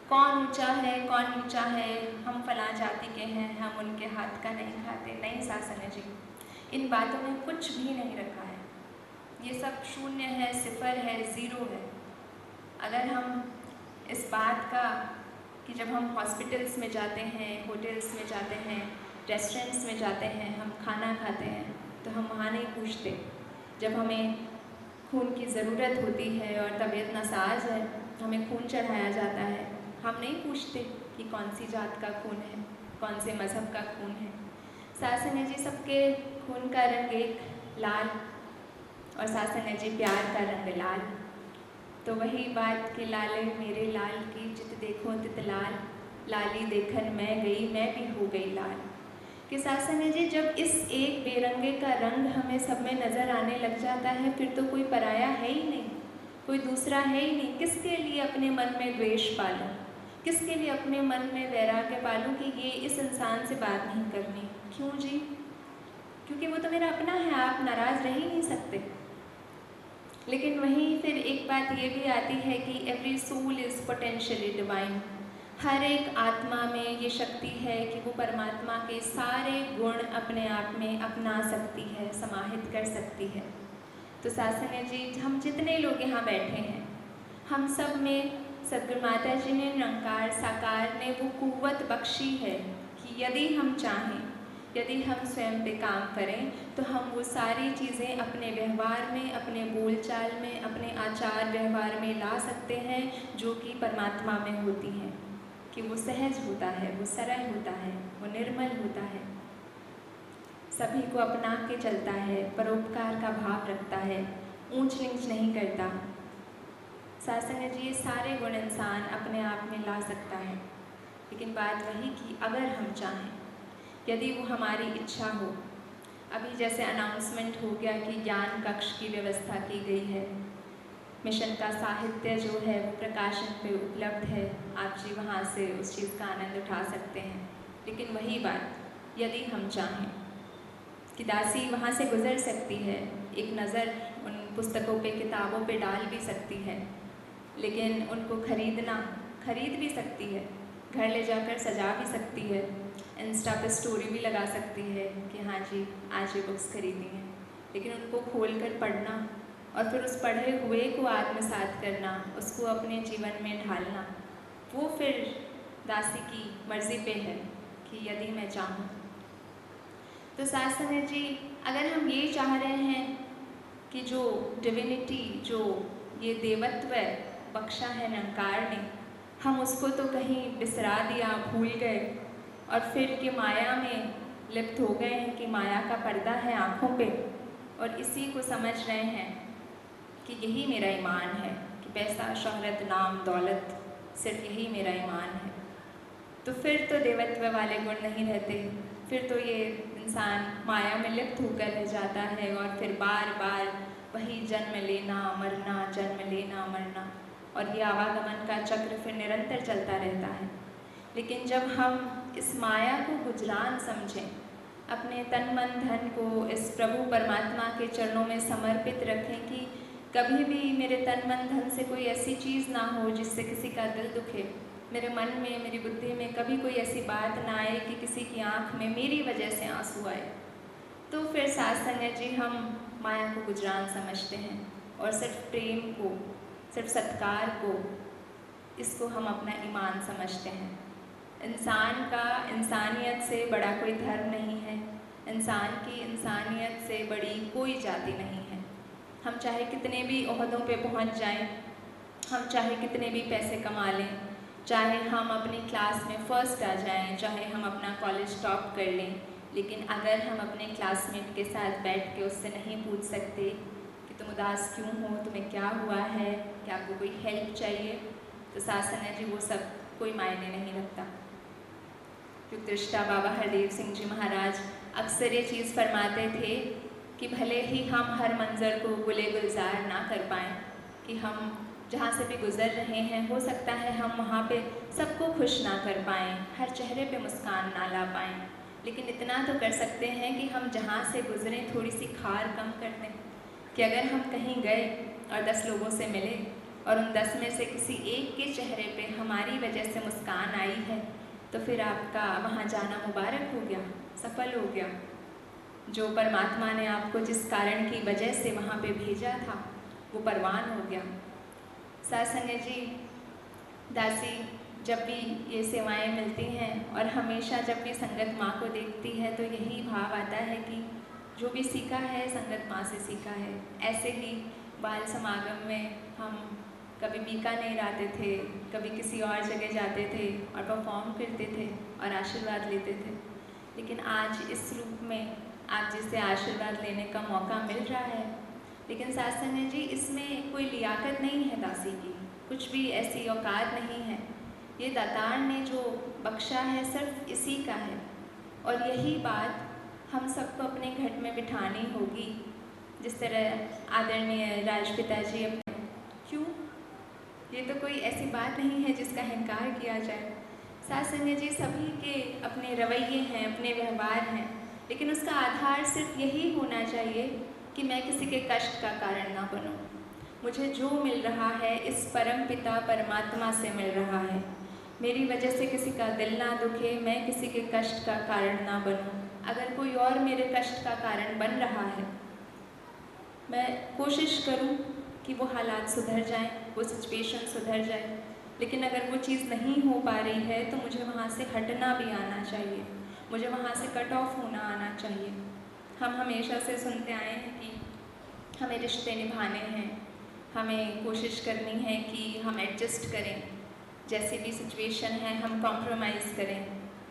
कौन ऊंचा है कौन नीचा है, हम फला जाति के हैं, हम उनके हाथ का नहीं खाते, नहीं सास संगत जी, इन बातों में कुछ भी नहीं रखा है। ये सब शून्य है, सिफर है, ज़ीरो है। अगर हम इस बात का कि जब हम हॉस्पिटल्स में जाते हैं, होटल्स में जाते हैं, रेस्टोरेंट्स में जाते हैं, हम खाना खाते हैं, तो हम वहाँ नहीं पूछते, जब हमें खून की ज़रूरत होती है और तबीयत नासाज है, हमें खून चढ़ाया जाता है, हम नहीं पूछते कि कौन सी जात का खून है, कौन से मज़हब का खून है। सास संगत जी सबके खून का रंग एक लाल, और सास संगत जी प्यार का रंग लाल। तो वही बात कि लाले मेरे लाल की जित देखो तित लाल, लाली देखन मैं गई मैं भी हो गई लाल। कि सास संगत जी जब इस एक बेरंगे का रंग हमें सब में नज़र आने लग जाता है फिर तो कोई पराया है ही नहीं, कोई दूसरा है ही नहीं। किसके लिए अपने मन में द्वेष पालूं, किसके लिए अपने मन में वैराग्य पालूं कि ये इस इंसान से बात नहीं करनी। क्यों जी? क्योंकि वो तो मेरा अपना है, आप नाराज़ रह ही नहीं सकते। लेकिन वहीं फिर एक बात ये भी आती है कि every soul is potentially divine. हर एक आत्मा में ये शक्ति है कि वो परमात्मा के सारे गुण अपने आप में अपना सकती है, समाहित कर सकती है। तो सत्संग जी, हम जितने लोग यहाँ बैठे हैं, हम सब में सद्गुरु माता जी ने निरंकार साकार ने वो कुव्वत बख्शी है कि यदि हम चाहें, यदि हम स्वयं पे काम करें, तो हम वो सारी चीज़ें अपने व्यवहार में, अपने बोलचाल में, अपने आचार व्यवहार में ला सकते हैं जो कि परमात्मा में होती हैं, कि वो सहज होता है, वो सरल होता है, वो निर्मल होता है, सभी को अपना के चलता है, परोपकार का भाव रखता है, ऊंच नीच नहीं करता। सत्संग जी, ये सारे गुण इंसान अपने आप में ला सकता है, लेकिन बात वही कि अगर हम चाहें, यदि वो हमारी इच्छा हो। अभी जैसे अनाउंसमेंट हो गया कि ज्ञान कक्ष की व्यवस्था की गई है, मिशन का साहित्य जो है वो प्रकाशन पे उपलब्ध है, आप जी वहाँ से उस चीज़ का आनंद उठा सकते हैं। लेकिन वही बात, यदि हम चाहें कि दासी वहाँ से गुजर सकती है, एक नज़र उन पुस्तकों पे, किताबों पे डाल भी सकती है, लेकिन उनको खरीद भी सकती है, घर ले जाकर सजा भी सकती है, इंस्टा पे स्टोरी भी लगा सकती है कि हाँ जी आज ये बुक्स खरीदी हैं, लेकिन उनको खोल कर पढ़ना और फिर उस पढ़े हुए को आत्मसात करना, उसको अपने जीवन में ढालना, वो फिर दासी की मर्ज़ी पे है कि यदि मैं चाहूँ। तो सत्संग जी, अगर हम ये चाह रहे हैं कि जो डिविनिटी, जो ये देवत्व बख्शा है निरंकार ने, हम उसको तो कहीं बिसरा दिया, भूल गए और फिर के माया में लिप्त हो गए हैं कि माया का पर्दा है आँखों पे, और इसी को समझ रहे हैं कि यही मेरा ईमान है, कि पैसा, शोहरत, नाम, दौलत, सिर्फ यही मेरा ईमान है। तो फिर तो देवत्व वाले गुण नहीं रहते, फिर तो ये इंसान माया में लिप्त होकर रह जाता है और फिर बार बार वही जन्म लेना मरना, जन्म लेना मरना, और ये आवागमन का चक्र फिर निरंतर चलता रहता है। लेकिन जब हम इस माया को गुजरान समझें, अपने तन मन धन को इस प्रभु परमात्मा के चरणों में समर्पित रखें कि कभी भी मेरे तन मन धन से कोई ऐसी चीज़ ना हो जिससे किसी का दिल दुखे, मेरे मन में, मेरी बुद्धि में कभी कोई ऐसी बात ना आए कि किसी की आँख में मेरी वजह से आंसू आए, तो फिर सत्संग जी हम माया को गुजरान समझते हैं और सिर्फ प्रेम को, सिर्फ सत्कार को, इसको हम अपना ईमान समझते हैं। इंसान का इंसानियत से बड़ा कोई धर्म नहीं है, इंसान की इंसानियत से बड़ी कोई जाति नहीं है। हम चाहे कितने भी ओहदों पे पहुंच जाएं, हम चाहे कितने भी पैसे कमा लें, चाहे हम अपनी क्लास में फ़र्स्ट आ जाएं, चाहे हम अपना कॉलेज टॉप कर लें, लेकिन अगर हम अपने क्लासमेट के साथ बैठ के उससे नहीं पूछ सकते कि तुम उदास क्यों हो, तुम्हें क्या हुआ है, क्या आपको कोई हेल्प चाहिए, तो सत्संग जी वो सब कोई मायने नहीं रखता। क्योंकि दृष्टा बाबा हरदेव सिंह जी महाराज अक्सर ये चीज़ फरमाते थे कि भले ही हम हर मंज़र को गुले गुलजार ना कर पाएँ, कि हम जहाँ से भी गुज़र रहे हैं हो सकता है हम वहाँ पे सबको खुश ना कर पाएँ, हर चेहरे पे मुस्कान ना ला पाएँ, लेकिन इतना तो कर सकते हैं कि हम जहाँ से गुज़रें थोड़ी सी खार कम कर दें। कि अगर हम कहीं गए और 10 लोगों से मिले और उन 10 में से किसी एक के चेहरे पे हमारी वजह से मुस्कान आई है, तो फिर आपका वहाँ जाना मुबारक हो गया, सफल हो गया। जो परमात्मा ने आपको जिस कारण की वजह से वहाँ पे भेजा था वो परवान हो गया। सत्संग जी, दासी जब भी ये सेवाएं मिलती हैं और हमेशा जब भी संगत माँ को देखती है तो यही भाव आता है कि जो भी सीखा है संगत माँ से सीखा है। ऐसे ही बाल समागम में हम कभी बीकानेर आते थे, कभी किसी और जगह जाते थे और परफॉर्म करते थे और आशीर्वाद लेते थे, लेकिन आज इस रूप में आप जिससे आशीर्वाद लेने का मौका मिल रहा है, लेकिन सत्संग जी इसमें कोई लियाकत नहीं है दासी की, कुछ भी ऐसी औकात नहीं है। ये दातार ने जो बख्शा है सिर्फ इसी का है, और यही बात हम सबको अपने घट में बिठानी होगी। जिस तरह आदरणीय राजपिता जी अपने, क्यों, ये तो कोई ऐसी बात नहीं है जिसका इनकार किया जाए। सत्संग जी सभी के अपने रवैये हैं, अपने व्यवहार हैं, लेकिन उसका आधार सिर्फ यही होना चाहिए कि मैं किसी के कष्ट का कारण ना बनूं। मुझे जो मिल रहा है इस परम पिता परमात्मा से मिल रहा है। मेरी वजह से किसी का दिल ना दुखे, मैं किसी के कष्ट का कारण ना बनूं। अगर कोई और मेरे कष्ट का कारण बन रहा है, मैं कोशिश करूं कि वो हालात सुधर जाएं, वो सिचुएशन सुधर जाए। लेकिन अगर वो चीज़ नहीं हो पा रही है तो मुझे वहाँ से हटना भी आना चाहिए, मुझे वहाँ से कट ऑफ होना आना चाहिए। हम हमेशा से सुनते आए हैं कि हमें रिश्ते निभाने हैं, हमें कोशिश करनी है कि हम एडजस्ट करें, जैसी भी सिचुएशन है हम कॉम्प्रोमाइज़ करें,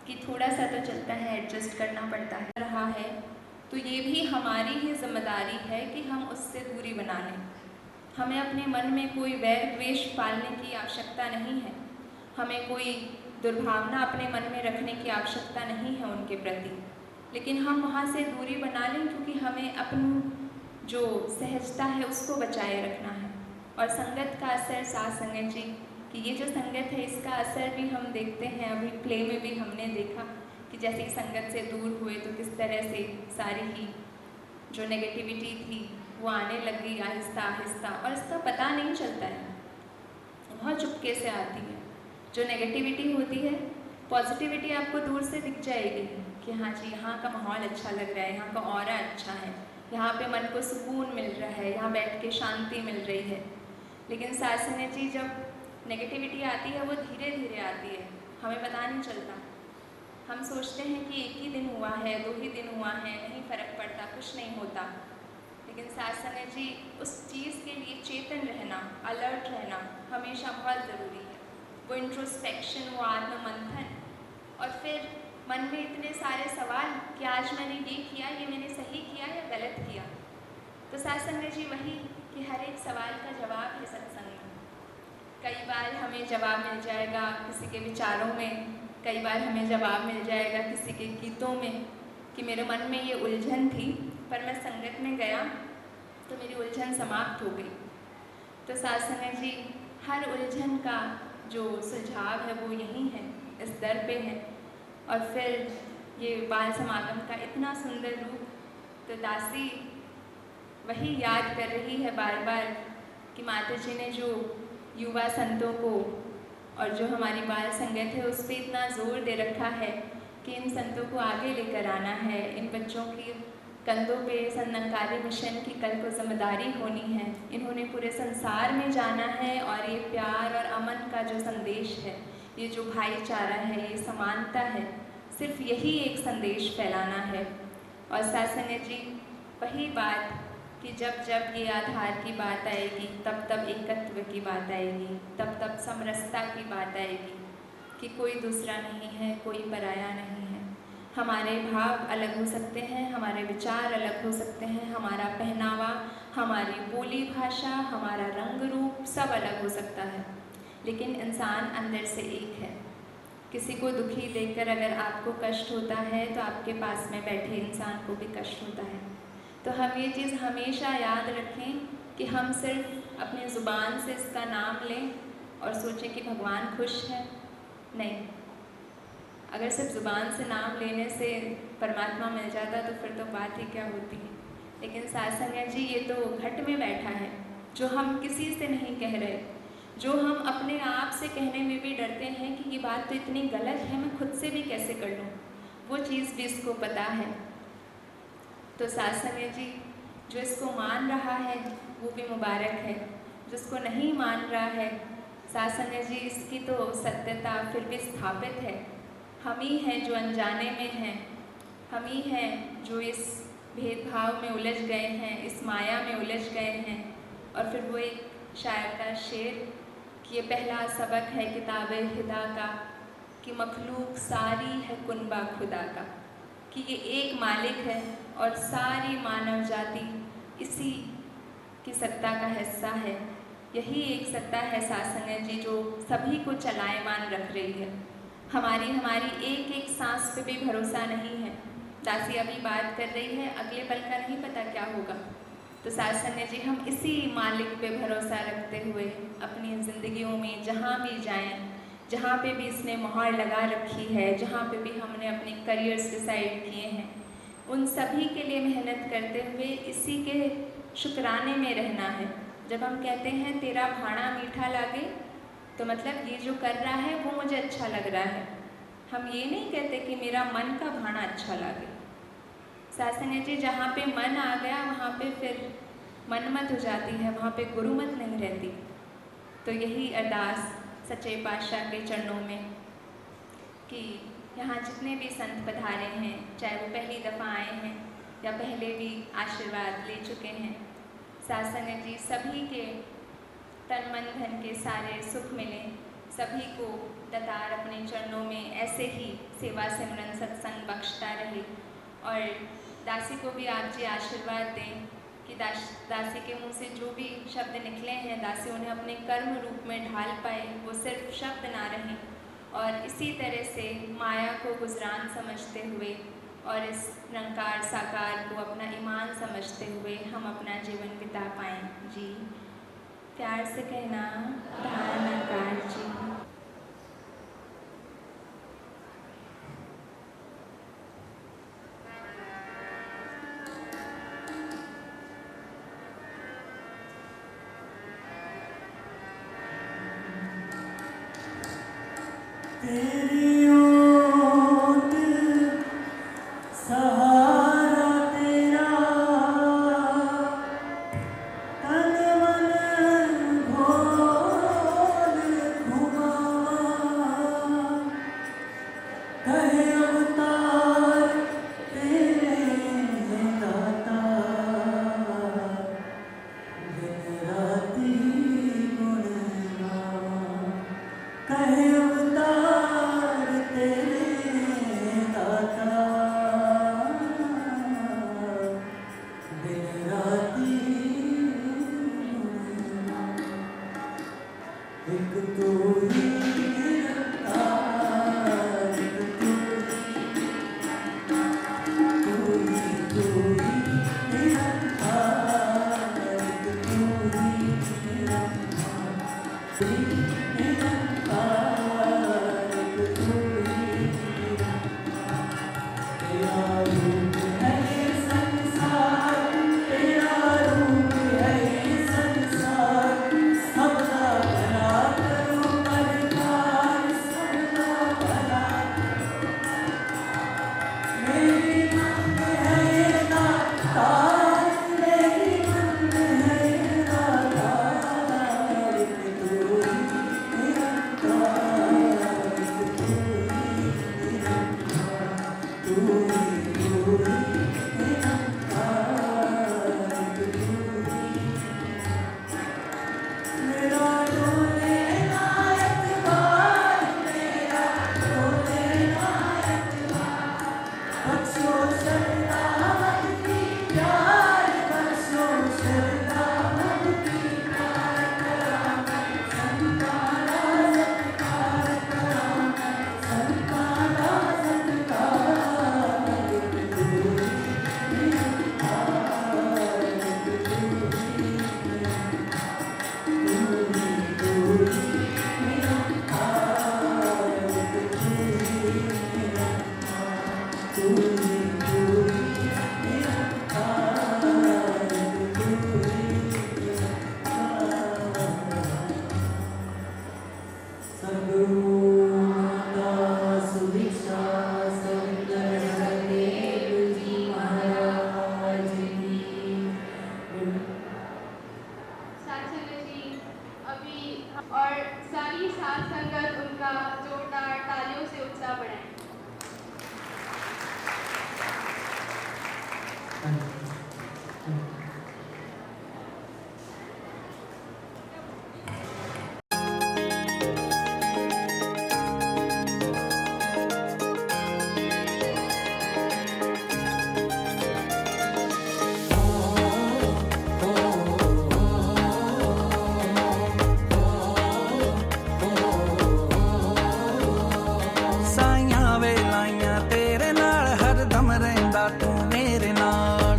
कि थोड़ा सा तो चलता है, एडजस्ट करना पड़ता है रहा है, तो ये भी हमारी ही जिम्मेदारी है कि हम उससे दूरी बना लें। हमें अपने मन में कोई वैर द्वेष पालने की आवश्यकता नहीं है, हमें कोई दुर्भावना अपने मन में रखने की आवश्यकता नहीं है उनके प्रति, लेकिन हम वहाँ से दूरी बना लें, क्योंकि हमें अपनी जो सहजता है उसको बचाए रखना है। और संगत का असर, साथ संगत जी कि ये जो संगत है इसका असर भी हम देखते हैं। अभी प्ले में भी हमने देखा कि जैसे ही संगत से दूर हुए तो किस तरह से सारी ही जो नेगेटिविटी थी वो आने लगी आहिस्ता आहिस्ता, और इसका पता नहीं चलता है, बहुत चुपके से आती है। जो नेगेटिविटी होती है, पॉजिटिविटी आपको दूर से दिख जाएगी कि हाँ जी यहाँ का माहौल अच्छा लग रहा है, यहाँ का ऑरा अच्छा है, यहाँ पे मन को सुकून मिल रहा है, यहाँ बैठ के शांति मिल रही है। लेकिन सासने जी जब नेगेटिविटी आती है वो धीरे धीरे आती है, हमें पता नहीं चलता। हम सोचते हैं कि एक ही दिन हुआ है, 2 ही दिन हुआ है, नहीं फ़र्क पड़ता, कुछ नहीं होता। लेकिन सासने जी उस चीज़ के लिए चेतन रहना, अलर्ट रहना हमेशा बहुत ज़रूरी है। वो इंट्रोस्पेक्शन, वो आत्ममंथन, और फिर मन में इतने सारे सवाल कि आज मैंने ये किया, ये मैंने सही किया या गलत किया। तो सासंग जी वही कि हर एक सवाल का जवाब है सत्संग में। कई बार हमें जवाब मिल जाएगा किसी के विचारों में, कई बार हमें जवाब मिल जाएगा किसी के गीतों में कि मेरे मन में ये उलझन थी पर मैं संगत में गया तो मेरी उलझन समाप्त हो गई। तो सासंग जी हर उलझन का जो सुझाव है वो यही है, इस दर पे है। और फिर ये बाल समागम का इतना सुंदर रूप, तो दासी वही याद कर रही है बार बार कि माता जी ने जो युवा संतों को और जो हमारी बाल संगत है उस पर इतना जोर दे रखा है कि इन संतों को आगे लेकर आना है, इन बच्चों की कंधों पे निरंकारी मिशन की कल को जिम्मेदारी होनी है। इन्होंने पूरे संसार में जाना है और ये प्यार और अमन का जो संदेश है, ये जो भाईचारा है, ये समानता है, सिर्फ यही एक संदेश फैलाना है। और सासंग जी वही बात कि जब जब ये आधार की बात आएगी तब तब एकत्व की बात आएगी, तब तब समरसता की बात आएगी कि कोई दूसरा नहीं है, कोई पराया नहीं है। हमारे भाव अलग हो सकते हैं, हमारे विचार अलग हो सकते हैं, हमारा पहनावा, हमारी बोली भाषा, हमारा रंग रूप सब अलग हो सकता है, लेकिन इंसान अंदर से एक है। किसी को दुखी देखकर अगर आपको कष्ट होता है तो आपके पास में बैठे इंसान को भी कष्ट होता है। तो हम ये चीज़ हमेशा याद रखें कि हम सिर्फ अपनी ज़ुबान से इसका नाम लें और सोचें कि भगवान खुश है, नहीं। अगर सिर्फ ज़ुबान से नाम लेने से परमात्मा मिल जाता तो फिर तो बात ही क्या होती है। लेकिन सासंग जी ये तो घट में बैठा है, जो हम किसी से नहीं कह रहे, जो हम अपने आप से कहने में भी डरते हैं कि ये बात तो इतनी गलत है, मैं खुद से भी कैसे कर लूँ, वो चीज़ भी इसको पता है। तो सासंग जी जो इसको मान रहा है वो भी मुबारक है, जिसको नहीं मान रहा है सासंग जी इसकी तो सत्यता फिर भी स्थापित है। हम ही हैं जो अनजाने में हैं, हम ही हैं जो इस भेदभाव में उलझ गए हैं, इस माया में उलझ गए हैं। और फिर वो एक शायर का शेर कि ये पहला सबक है किताब हिदा का कि मखलूक सारी है कुनबा खुदा का, कि ये एक मालिक है और सारी मानव जाति इसी की सत्ता का हिस्सा है। यही एक सत्ता है सासंग जी जो सभी को चलायमान रख रही है। हमारी एक एक सांस पे भी भरोसा नहीं है। दासी अभी बात कर रही है, अगले पल का नहीं पता क्या होगा। तो सासंग जी हम इसी मालिक पे भरोसा रखते हुए अपनी ज़िंदगियों में जहाँ भी जाएं, जहाँ पे भी इसने मोहर लगा रखी है, जहाँ पे भी हमने अपने करियर्स डिसाइड किए हैं, उन सभी के लिए मेहनत करते हुए इसी के शुक्राने में रहना है जब हम कहते हैं तेरा भाणा मीठा लागे, तो मतलब ये जो कर रहा है वो मुझे अच्छा लग रहा है। हम ये नहीं कहते कि मेरा मन का भाणा अच्छा लागे। सासंग जी, जहाँ पे मन आ गया वहाँ पे फिर मनमत हो जाती है, वहाँ पे गुरुमत नहीं रहती। तो यही अरदास सच्चे पातशाह के चरणों में कि यहाँ जितने भी संत पधारे हैं, चाहे वो पहली दफ़ा आए हैं या पहले भी आशीर्वाद ले चुके हैं, सासंग जी सभी के तन मन धन के सारे सुख मिलें, सभी को दतार अपने चरणों में ऐसे ही सेवा सिमरन सत्संग बख्शता रहे। और दासी को भी आप जी आशीर्वाद दें कि दासी के मुंह से जो भी शब्द निकले हैं, दासी उन्हें अपने कर्म रूप में ढाल पाए, वो सिर्फ शब्द ना रहें। और इसी तरह से माया को गुजरान समझते हुए और इस निरंकार साकार को अपना ईमान समझते हुए हम अपना जीवन बिता पाएँ। जी प्यार से कहना, धन निरंकार जी। तेरी ओट सहारा तेरा, तन मन घोल घुमावा, कहे अवतार तेरे दाता, दिन राति गुण गावा, कहे अवतार तेरे दाता, दिन राति एक तू ही निरंकार, एक तू ही निरंकार, एक तू ही निरंकार, एक तू ही तेरा रूप है ये संसार, तेरा रूप है ये संसार, सबका भला करो परकार, सबका भला। मेरी मन है ये दातार, मेरी मन है ये दातार, एक तू ही निरंकार, एक तू ही निरंकार, तू ही निरंकार, एक तू ही। मेरा डोले ना एतबार, मेरा डोले ना एतबार, बख्शो शरदामद की प्यार, बख्शो शरदामद की प्यार, करामत संताना सत्कार, करामत संताना सत्कार, एक तू ही निरंकार, एक तू ही निरंकार, तू ही निरंकार, एक तू ही निरंकार, तू ही निरंकार, एक तू ही निरंकार। सद्गुरु माता सुदीक्षा सविंदर हरदेव जी महाराज की। सासंग जी अभी और सारी साथ संगत उनका जोरदार तालियों से उत्साह बढ़ाएं। ਸਾਈਆਂ ਵੇ ਲਾਈਆਂ ਤੇਰੇ ਨਾਲ ਹਰਦਮ ਰਹਿੰਦਾ ਤੂੰ ਮੇਰੇ ਨਾਲ,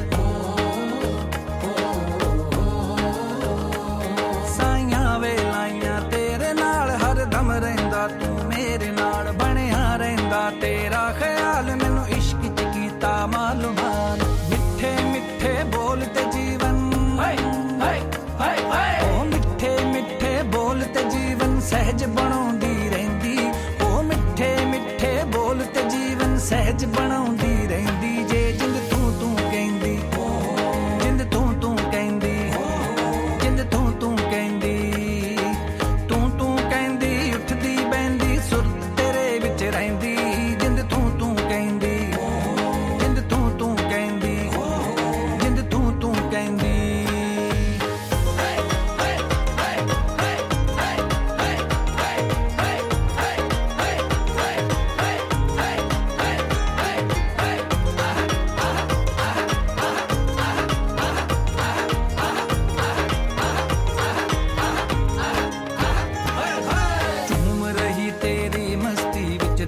ਸਾਈਆਂ ਵੇ ਲਾਈਆਂ ਤੇਰੇ ਨਾਲ ਹਰਦਮ ਰਹਿੰਦਾ ਤੂੰ ਮੇਰੇ ਨਾਲ, ਬਣਿਆ ਰਹਿੰਦਾ ਤੇਰਾ ਖਿਆਲ, ਮੈਨੂੰ ਇਸ਼ਕ ਚ ਕੀਤਾ ਮਾਲੂਮਾਨ, ਮਿੱਠੇ ਮਿੱਠੇ ਬੋਲ ਤੇ ਜੀਵਨ ਹਾਏ ਹਾਏ ਹਾਏ ਹਾਏ सहज बनाउंदी रहिंदी जे जिंद तू तू कहंदी जिंद तू तू कहंदी जिंद तू तू कहंदी तू कहंदी उठदी बहंदी सुर तेरे विच रहिंदी जिंद तू तू कहंदी जिंद तू तू कहंदी जिंद तू तू कहंदी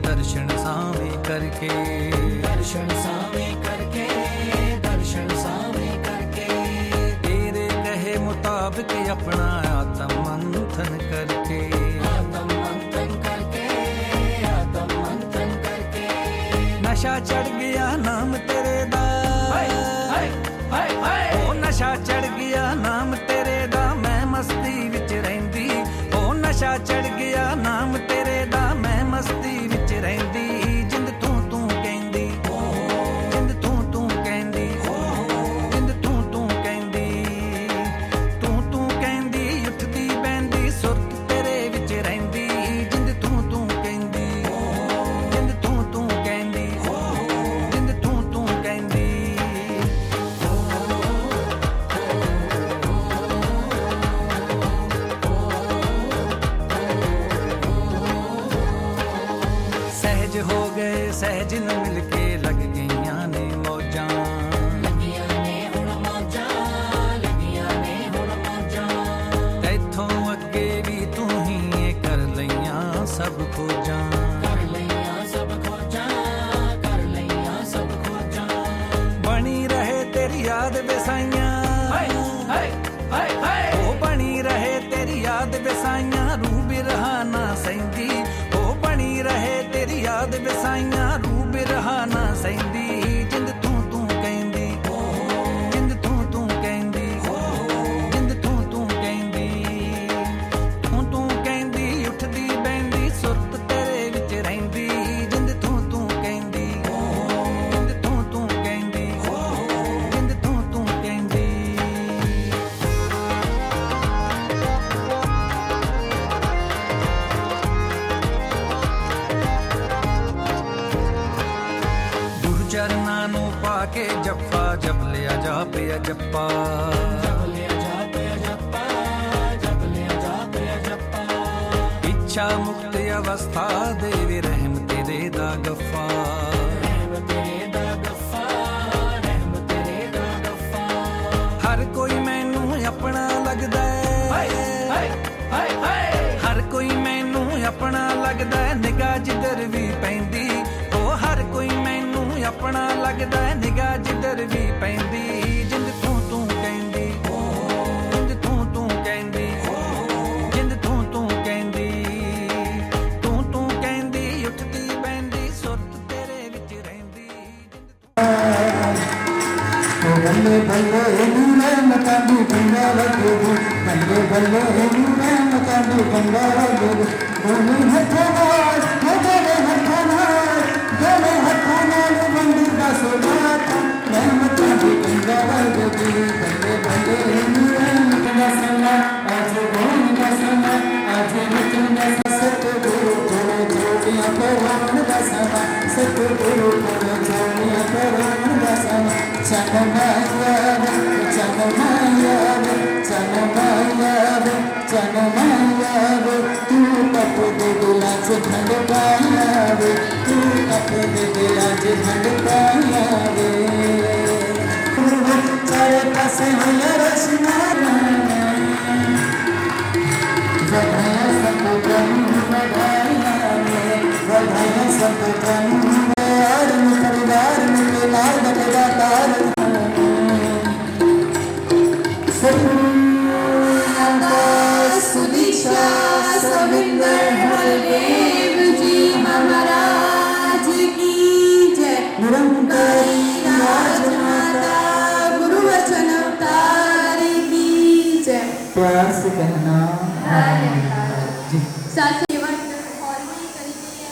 दर्शन सावे करके दर्शन सावे करके तेरे कहे मुताबिक अपना आत्म मंथन करके नशा चढ़ गया नाम तेरे दा ओ नशा चढ़ गया नाम तेरे दा मैं मस्ती विच रहिंदी ओ नशा चढ़ गया नाम तेरे दा मैं मस्ती विच रहिंदी जिंद तू तू कहंदी जिंद तू तू कहंदी जिंद तू तू कहंदी तू कहंदी उठदी बहंदी सुरत तेरे विच रहिंदी जिंद तू तू कहंदी जिंद तू तू कहंदी जिंद तू तू कहंदी सहज हो गए सहज न मिलके लग गईयां ने मौजां तैथों अगे भी तू ही कर लईयां सब खोजां बनी रहे तेरी याद बेसाइयां ओ बनी रहे तेरी याद बेसाइयां रू बिरहा ना सैंदी ओ बनी रहे तेरी याद बेसाइयां रू बिरहा ना सैंदी जिंद तू तू कहंदी जिंद तू तू कहंदी जिंद तू तू कहंदी तू कहंदी उठदी बहंदी सुरत तेरे विच रहिंदी जिंद तू तू कहंदी जिंद तू तू कहंदी जिंद तू तू कहंदी चरना नू पाके जप्पा जप लिया जा पिया जप्पा इच्छा मुक्त अवस्था देवी रहम तेरे दा गफ्फा हर कोई मैनू अपना लगदा हर कोई मैनू अपना लगदा निगाह जिधर भी पैंदी ओ हर कोई मैनू अपना लगदा निगाह जिधर भी पैंदी जिंद तू तू कहंदी जिंद तू तू कहंदी जिंद तू तू कहंदी तू कहंदी उठदी बहंदी सुरत तेरे विच रहिंदी बल्ले बल्ले नूरे मताबी बंगाल दे बल्ले बल्ले नूरे मताबी बंगाल दे दोनों हथों दोनों हथों नाल बंदी दा सोनात मैं मताबी बंगाल दे बल्ले बल्ले नूरे मताबी सना आज गोन दा सना आज वचन दा सतगुरु जोड़े जोड़ियां परवान दा सना सतगुरु जोड़े जोड़ियां परवान दा सना चनमायावे चनमायावे चनमायावे चनमायावे तू तप दे दिला से खंड पायावे तू तप दे दिला से खंड पायावे चारे पासे होया रचना वधाया सब क्रम परिवार में लाल बटेगा तार सुदीक्षा सविंदर हरदेव जी महाराज की जय निरंकारी राजमाता गुरु वचन अवतार की जय प्यार से कहना जी साथ सेवा और भी करी गई है।